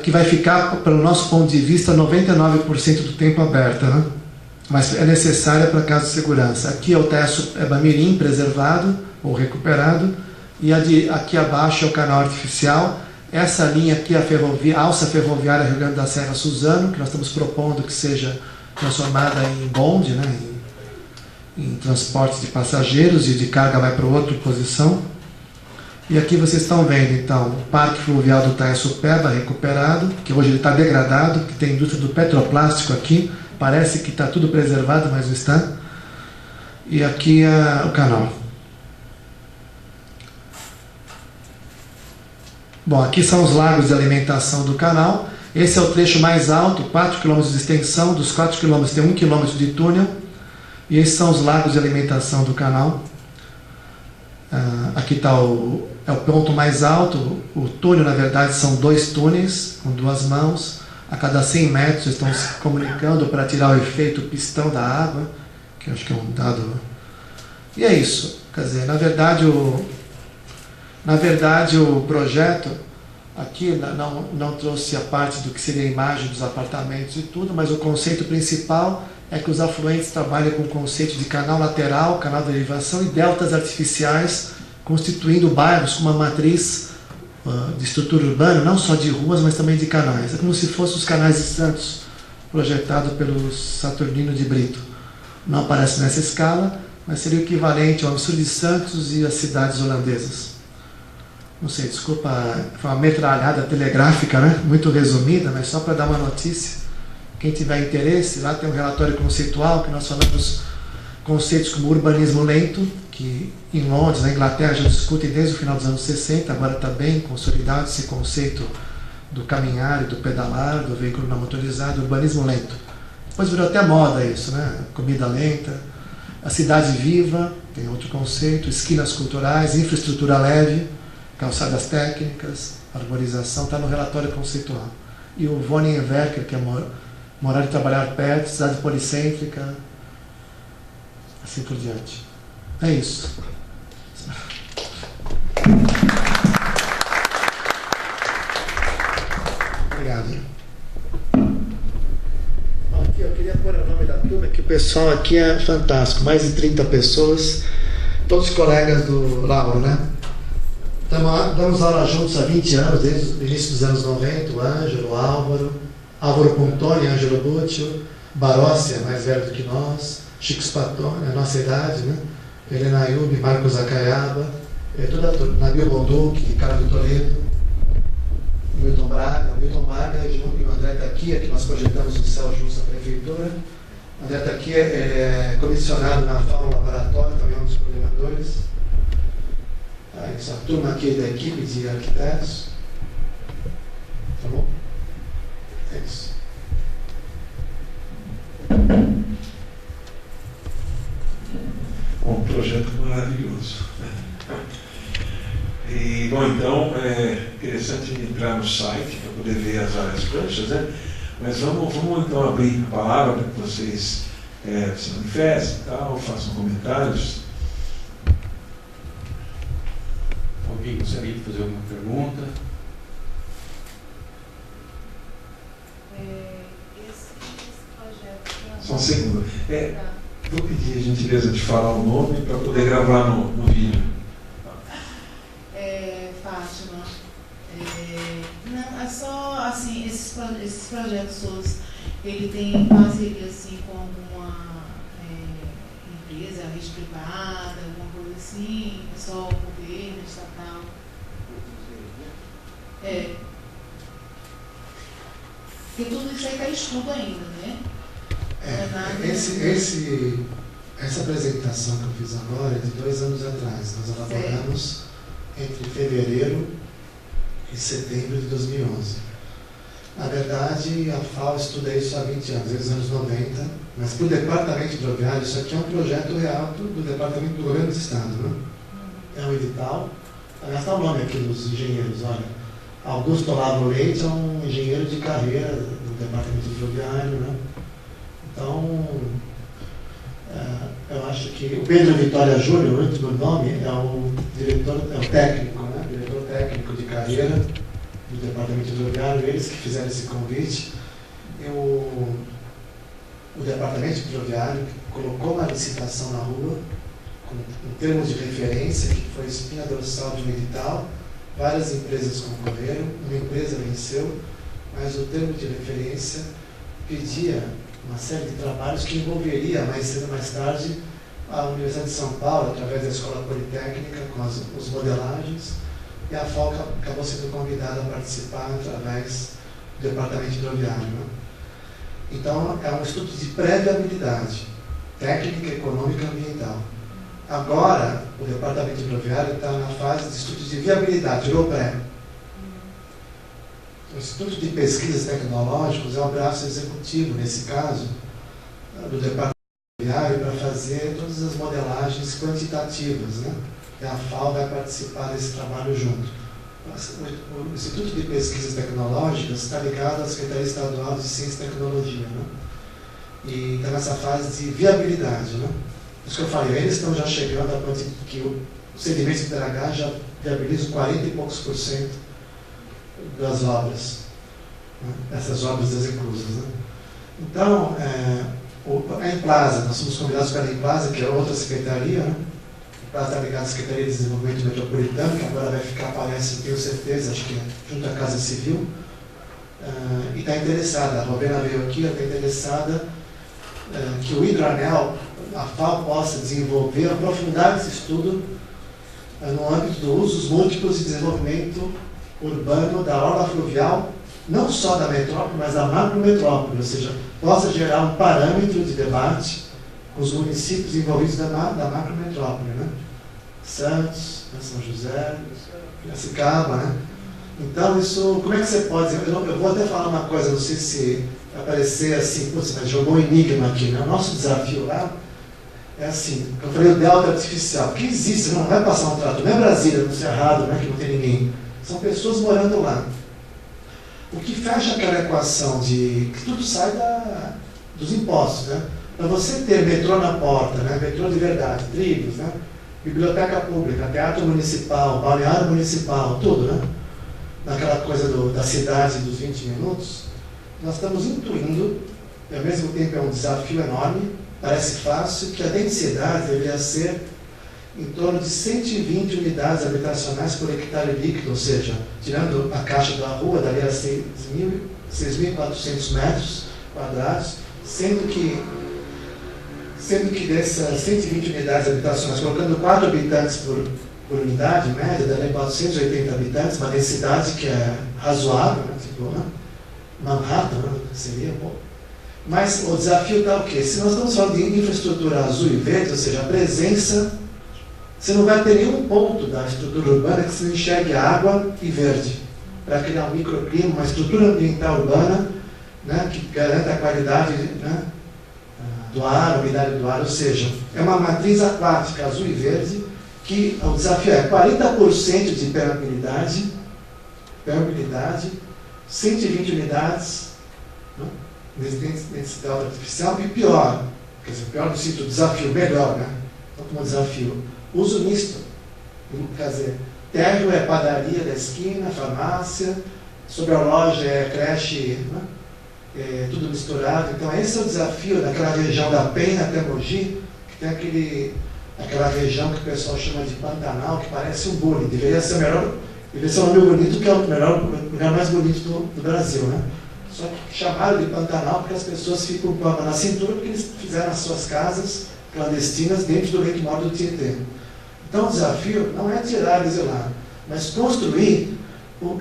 que vai ficar, pelo nosso ponto de vista, 99% do tempo aberta, né? Mas é necessária para caso de segurança. Aqui é o Itaiaçupeba Mirim preservado ou recuperado, e aqui abaixo é o canal artificial. Essa linha aqui é a ferrovia, a alça ferroviária Rio Grande da Serra Suzano, que nós estamos propondo que seja transformada em bonde, né, em transporte de passageiros, e de carga vai para outra posição. E aqui vocês estão vendo, então, o Parque Fluvial do Itaiaçupeba recuperado, que hoje ele está degradado, que tem indústria do petroplástico aqui, parece que está tudo preservado, mas não está. E aqui é o canal. Bom, aqui são os lagos de alimentação do canal. Esse é o trecho mais alto, 4 km de extensão. Dos 4 km tem 1 km de túnel. E esses são os lagos de alimentação do canal. Aqui está o ponto mais alto. O túnel, na verdade, são 2 túneis com 2 mãos. A cada 100 metros estão se comunicando para tirar o efeito pistão da água, que eu acho que é um dado. E é isso. Quer dizer, na verdade o projeto aqui não trouxe a parte do que seria a imagem dos apartamentos e tudo, mas o conceito principal é que os afluentes trabalham com o conceito de canal lateral, canal de derivação e deltas artificiais, constituindo bairros com uma matriz de estrutura urbana, não só de ruas, mas também de canais. É como se fossem os canais de Santos, projetado pelo Saturnino de Brito. Não aparece nessa escala, mas seria o equivalente ao Absurdo de Santos e as cidades holandesas. Não sei, desculpa, foi uma metralhada telegráfica, né? Muito resumida, mas só para dar uma notícia. Quem tiver interesse, lá tem um relatório conceitual que nós falamos conceitos como urbanismo lento, que em Londres, na Inglaterra, já discutem desde o final dos anos 60, agora está bem consolidado esse conceito do caminhar e do pedalar, do veículo não motorizado, urbanismo lento. Depois virou até moda isso, né? Comida lenta, a cidade viva, tem outro conceito, esquinas culturais, infraestrutura leve, calçadas técnicas, arborização, está no relatório conceitual. E o Wohnenwerker, que é morar e trabalhar perto, cidade policêntrica, assim por diante. É isso. Obrigado. Aqui eu queria pôr o nome da turma, que o pessoal aqui é fantástico, mais de 30 pessoas, todos colegas do Lauro, né? Damos aula juntos há 20 anos, desde o início dos anos 90, o Ângelo, o Álvaro Pontoni, Ângelo Búcio, Barossi, mais velho do que nós, Chico Spatoni, a nossa idade, né? Helena Ayub, Marcos Acaiaba, toda a turma, Nabil Bonduque, Ricardo Toledo, Milton Braga e o André Taquia, que nós projetamos no Céu Justo da Prefeitura. O André Taquia é comissionado na FAO no laboratório, também é um dos coordenadores. Essa turma aqui da equipe de arquitetos. Tá bom? É isso. Um projeto maravilhoso. E, bom, então, é interessante entrar no site para poder ver as várias pranchas, né? Mas vamos então abrir a palavra para que vocês se manifestem e tal, façam comentários. Alguém gostaria de fazer alguma pergunta? Esse projeto... Só um segundo. Vou pedir a gentileza de falar o nome para poder gravar no vídeo. Fátima. Não, é só, assim, esses projetos todos, ele tem parceria, assim, com alguma empresa, rede privada, alguma coisa assim, é só o governo, estatal? É. Porque tudo isso aí está em estudo ainda, né? Essa apresentação que eu fiz agora é de 2 anos atrás. Nós elaboramos entre fevereiro e setembro de 2011. Na verdade, a FAO estuda isso há 20 anos, desde os anos 90, mas para o Departamento Hidroviário, isso aqui é um projeto real do Departamento do Governo do Estado. Né? É um edital. Aliás, está o nome aqui dos engenheiros. Olha, Augusto Olavo Leite é um engenheiro de carreira do Departamento Hidroviário. Né? Então, eu acho que o Pedro Vitória Júnior, o último nome, é o diretor, é o técnico, né? Diretor técnico de carreira do Departamento Hidroviário, eles que fizeram esse convite. E o Departamento Hidroviário colocou uma licitação na rua, em termos de referência, que foi espinha dorsal de um edital. Várias empresas concorreram, uma empresa venceu, mas o termo de referência pedia uma série de trabalhos que envolveria mais cedo ou mais tarde a Universidade de São Paulo, através da Escola Politécnica, com as modelagens, e a FAO acabou sendo convidada a participar através do Departamento Hidroviário. Né? Então, é um estudo de pré-viabilidade, técnica, econômica e ambiental. Agora, o Departamento Hidroviário está na fase de estudo de viabilidade, virou pré. O Instituto de Pesquisas Tecnológicas é o braço executivo, nesse caso, do Departamento Hidroviário, para fazer todas as modelagens quantitativas. Né? E a FAO vai participar desse trabalho junto. O Instituto de Pesquisas Tecnológicas está ligado à Secretaria Estadual de Ciência e Tecnologia. Né? E está nessa fase de viabilidade. Né? Isso que eu falei, eles estão já chegando a ponto que o sedimento de dragagem já viabiliza 40 e poucos % das obras, né? Essas obras das inclusas. Né? Então, a Emplasa, nós somos convidados pela Emplasa, que é outra secretaria, né? A Emplasa está ligada à Secretaria de Desenvolvimento Metropolitano, que agora vai ficar, parece, tenho certeza, acho que é junto à Casa Civil, e está interessada, a Rovena veio aqui, ela está interessada que o Hidroanel, a FAO, possa desenvolver, aprofundar esse estudo no âmbito dos usos múltiplos de desenvolvimento urbano da orla fluvial, não só da metrópole, mas da macrometrópole, ou seja, possa gerar um parâmetro de debate com os municípios envolvidos da macrometrópole, né? Santos, né? São José, Piracicaba, né? Então, isso, como é que você pode dizer? Eu vou até falar uma coisa, não sei se vai parecer assim, você jogou um enigma aqui, né? O nosso desafio lá é assim, eu falei o delta artificial, que existe, não vai passar um trato, não é Brasília, no Cerrado, né, que não tem ninguém. São pessoas morando lá. O que fecha aquela equação de que tudo sai dos impostos, né? Para você ter metrô na porta, né? Metrô de verdade, trilhos, né? Biblioteca pública, teatro municipal, balneário municipal, tudo, né? Naquela coisa da cidade dos 20 minutos, nós estamos intuindo, e ao mesmo tempo é um desafio enorme, parece fácil, que a densidade deveria ser em torno de 120 unidades habitacionais por hectare líquido, ou seja, tirando a caixa da rua, daria 6.400 metros quadrados, sendo que dessas 120 unidades habitacionais, colocando 4 habitantes por unidade média, daria 480 habitantes, uma densidade que é razoável, né? Tipo, né? Manhattan, né? Seria bom. Mas o desafio está o quê? Se nós estamos falando de infraestrutura azul e verde, ou seja, a presença, você não vai ter nenhum ponto da estrutura urbana que você não enxergue água e verde, para criar um microclima, uma estrutura ambiental urbana, né, que garanta a qualidade, né, do ar, a umidade do ar, ou seja, é uma matriz aquática azul e verde, que o desafio é 40% de permeabilidade, 120 unidades, né, nesse delta artificial, e pior, quer dizer, pior no sentido desafio, melhor, né, então, como desafio, uso misto, quer dizer, térreo é padaria da esquina, farmácia, sobre a loja é creche, né? É tudo misturado. Então esse é o desafio daquela região da Penha até Mogi, que tem aquela região que o pessoal chama de Pantanal, que parece um bullying. Deveria ser um nome bonito, que é o lugar mais bonito do Brasil, né? Só que chamaram de Pantanal porque as pessoas ficam com a na cintura, porque eles fizeram as suas casas clandestinas dentro do requeimado do Tietê. Então o desafio não é tirar eles de lá, mas construir,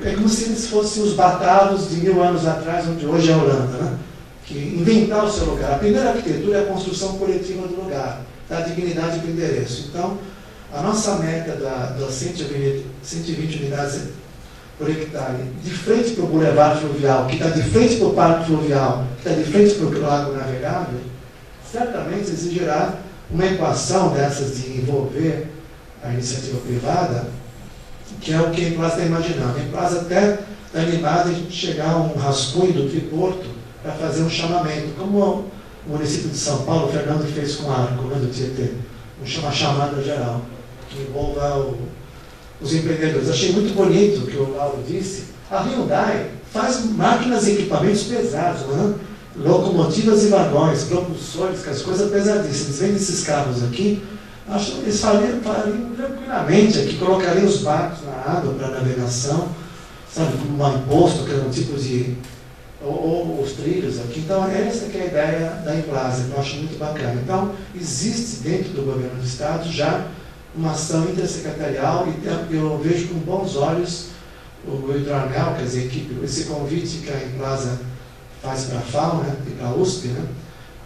é como se eles fossem os batalos de 1000 anos atrás, onde hoje é a Holanda, né? Que inventar o seu lugar. A primeira arquitetura é a construção coletiva do lugar, da dignidade do endereço. Então, a nossa meta das 120 unidades por hectare, de frente para o Boulevard Fluvial, que está de frente para o Parque Fluvial, que está de frente para o Lago Navegável, certamente exigirá uma equação dessas de envolver a iniciativa privada, que é o que a Emplaza está imaginando. A Emplaza até está animada a gente chegar a um rascunho do triporto para fazer um chamamento, como o município de São Paulo, o Fernando fez com o Arco, né, do Tietê, uma chamada geral, que envolva os empreendedores. Achei muito bonito o que o Lauro disse. A Hyundai faz máquinas e equipamentos pesados, né? Locomotivas e vagões, propulsores, que as coisas pesadíssimas. Eles vendem esses carros aqui, acho que eles fariam tranquilamente aqui, colocariam os barcos na água para navegação, sabe, como um imposto, que é um tipo de... Ou os trilhos aqui. Então, essa que é a ideia da Emplaza, que eu acho muito bacana. Então, existe dentro do governo do Estado já uma ação intersecretarial e eu vejo com bons olhos o Hidroanel, quer dizer, esse convite que a Emplaza faz para a FAO, né, e para a USP, né,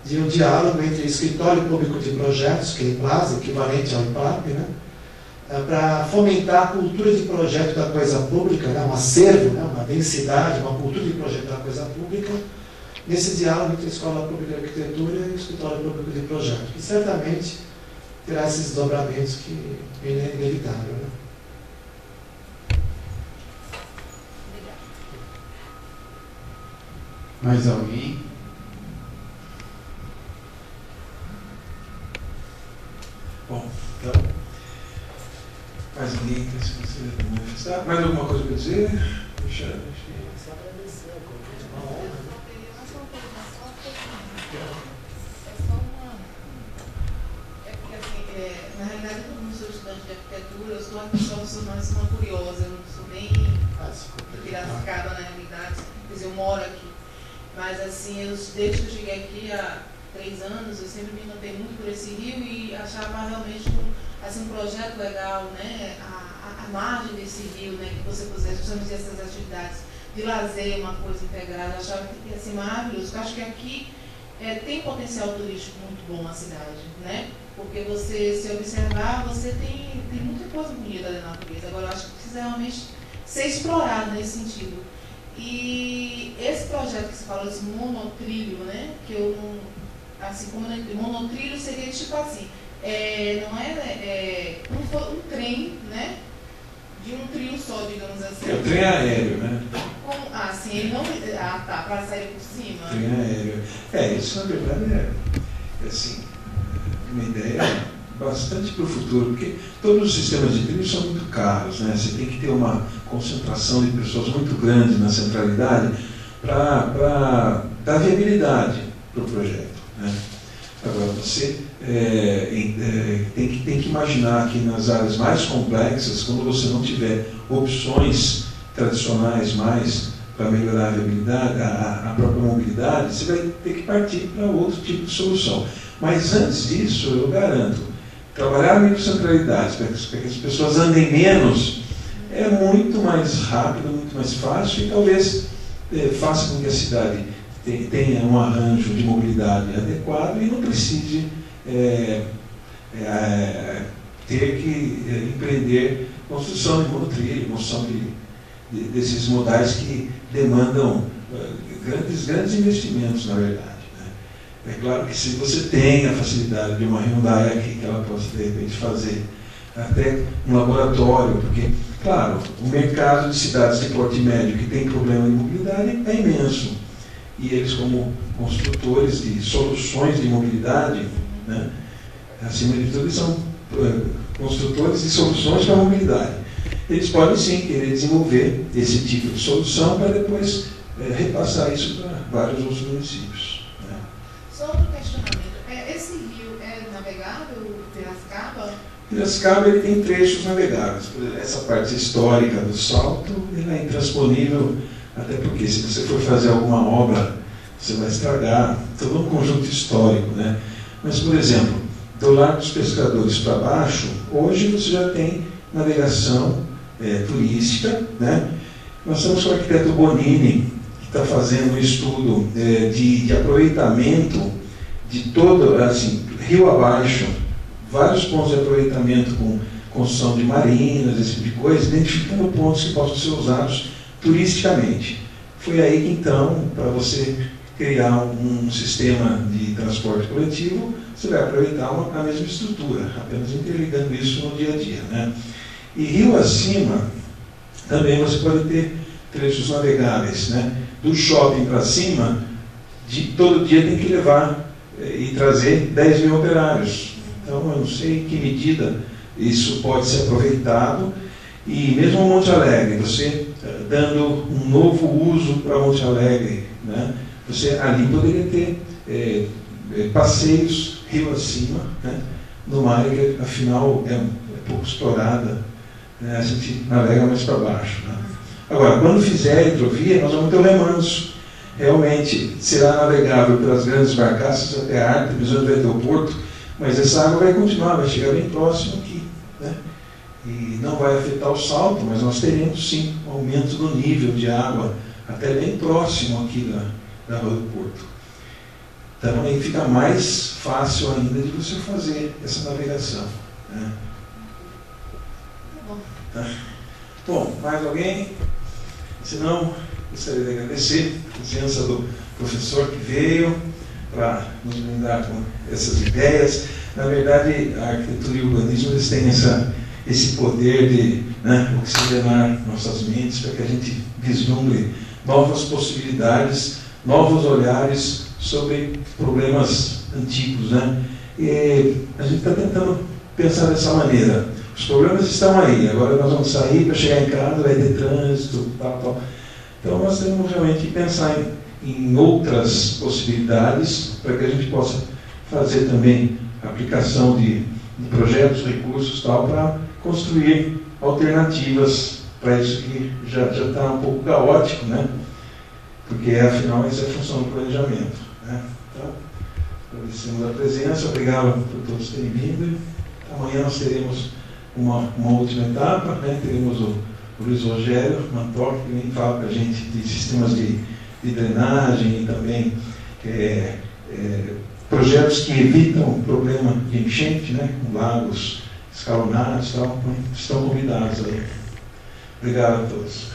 de um diálogo entre o Escritório Público de Projetos, que é a Emplaza, equivalente ao IPLAP, né, para fomentar a cultura de projeto da coisa pública, né, um acervo, né, uma densidade, uma cultura de projeto da coisa pública, nesse diálogo entre a Escola Pública de Arquitetura e o Escritório Público de Projetos, que certamente terá esses desdobramentos que é inevitável. Né? Mais alguém? Bom, então, mais ninguém tem se manifestar? Mais alguma coisa para dizer? Deixa eu... Só agradecer, é uma honra. Na realidade, como sou estudante de arquitetura, eu sou uma pessoa curiosa, eu não sou bem piracicada na realidade, quer dizer, eu moro aqui. Mas assim, desde que eu cheguei aqui há 3 anos, eu sempre me mantenho muito por esse rio e achava realmente um projeto legal, né? A margem desse rio, né? Que você pudesse justamente essas atividades de lazer, uma coisa integrada, eu achava que ia ser maravilhoso. Eu acho que aqui tem potencial turístico muito bom na cidade, né? Porque você, se observar, você tem muita coisa bonita da natureza. Agora, eu acho que precisa realmente ser explorado nesse sentido. E esse projeto que você falou, esse monotrilho, né? Que eu não... Assim, como monotrilho seria tipo assim, não é um trem, né? De um trilho só, digamos assim. É o trem aéreo, né? Sim, ele não... tá, para sair por cima. Trem aéreo. Isso na verdade é assim, uma ideia bastante para o futuro, porque todos os sistemas de trilho são muito caros, né? Você tem que ter uma concentração de pessoas muito grande na centralidade para dar viabilidade para o projeto, né? Agora, você tem que imaginar que nas áreas mais complexas, quando você não tiver opções tradicionais mais para melhorar a viabilidade, a própria mobilidade, você vai ter que partir para outro tipo de solução. Mas antes disso, eu garanto, trabalhar microcentralidades para que as pessoas andem menos é muito mais rápido, muito mais fácil e talvez faça com que a cidade tenha um arranjo de mobilidade adequado e não precise ter que empreender construção de monotrilho, construção desses modais que demandam grandes investimentos, na verdade. É claro que se você tem a facilidade de uma Hyundai aqui, que ela possa de repente fazer até um laboratório, porque, claro, o mercado de cidades de porte médio que tem problema de mobilidade é imenso. E eles, como construtores de soluções de mobilidade, né, acima de tudo, eles são construtores de soluções para a mobilidade. Eles podem sim querer desenvolver esse tipo de solução para depois repassar isso para vários outros municípios. Né? Só outro questionamento. Esse rio é navegável, Piracicaba? Piracicaba ele tem trechos navegáveis. Essa parte histórica do Salto ela é intransponível, até porque se você for fazer alguma obra, você vai estragar todo um conjunto histórico. Né? Mas, por exemplo, do Largo dos Pescadores para baixo, hoje você já tem navegação turística, né? Nós estamos com o arquiteto Bonini, que está fazendo um estudo de aproveitamento de todo, assim, rio abaixo, vários pontos de aproveitamento com construção de marinas, esse tipo de coisa, identificando pontos que possam ser usados turisticamente. Foi aí que, então, para você criar um sistema de transporte coletivo, você vai aproveitar a mesma estrutura, apenas interligando isso no dia a dia, né? E rio acima, também você pode ter trechos navegáveis, né? Do shopping para cima, todo dia tem que levar e trazer 10 mil operários. Então, eu não sei em que medida isso pode ser aproveitado. E mesmo Monte Alegre, você dando um novo uso para Monte Alegre, né? Você ali poderia ter passeios rio acima, né? Numa área que afinal é pouco explorada, né? A gente navega mais para baixo, né? Agora, quando fizer a hidrovia, nós vamos ter o remanso. Realmente será navegável pelas grandes barcaças até a Artemis, onde vai ter o porto, mas essa água vai continuar, vai chegar bem próximo aqui, né? E não vai afetar o salto, mas nós teremos sim um aumento do nível de água até bem próximo aqui da rua do porto. Então aí fica mais fácil ainda de você fazer essa navegação, né? Tá. Bom, mais alguém? Se não, gostaria de agradecer a presença do professor que veio para nos brindar com essas ideias. Na verdade, a arquitetura e o urbanismo eles têm esse poder de, né, oxigenar nossas mentes para que a gente vislumbre novas possibilidades, novos olhares sobre problemas antigos, né? E a gente está tentando pensar dessa maneira. Os problemas estão aí, agora nós vamos sair para chegar em casa, vai ter trânsito, tal. Então nós temos realmente que pensar em outras possibilidades para que a gente possa fazer também aplicação de projetos, recursos, tal, para construir alternativas para isso que já está um pouco caótico, né? Porque afinal essa é a função do planejamento, né? Então, agradecemos a presença, obrigado por todos terem vindo. Amanhã nós teremos uma última etapa, né? Teremos o Luiz Rogério Mantoc, que vem falar para a gente de sistemas de drenagem e também projetos que evitam o problema de enchente, né? Com lagos escalonados e tal. Estão convidados aí. Obrigado a todos.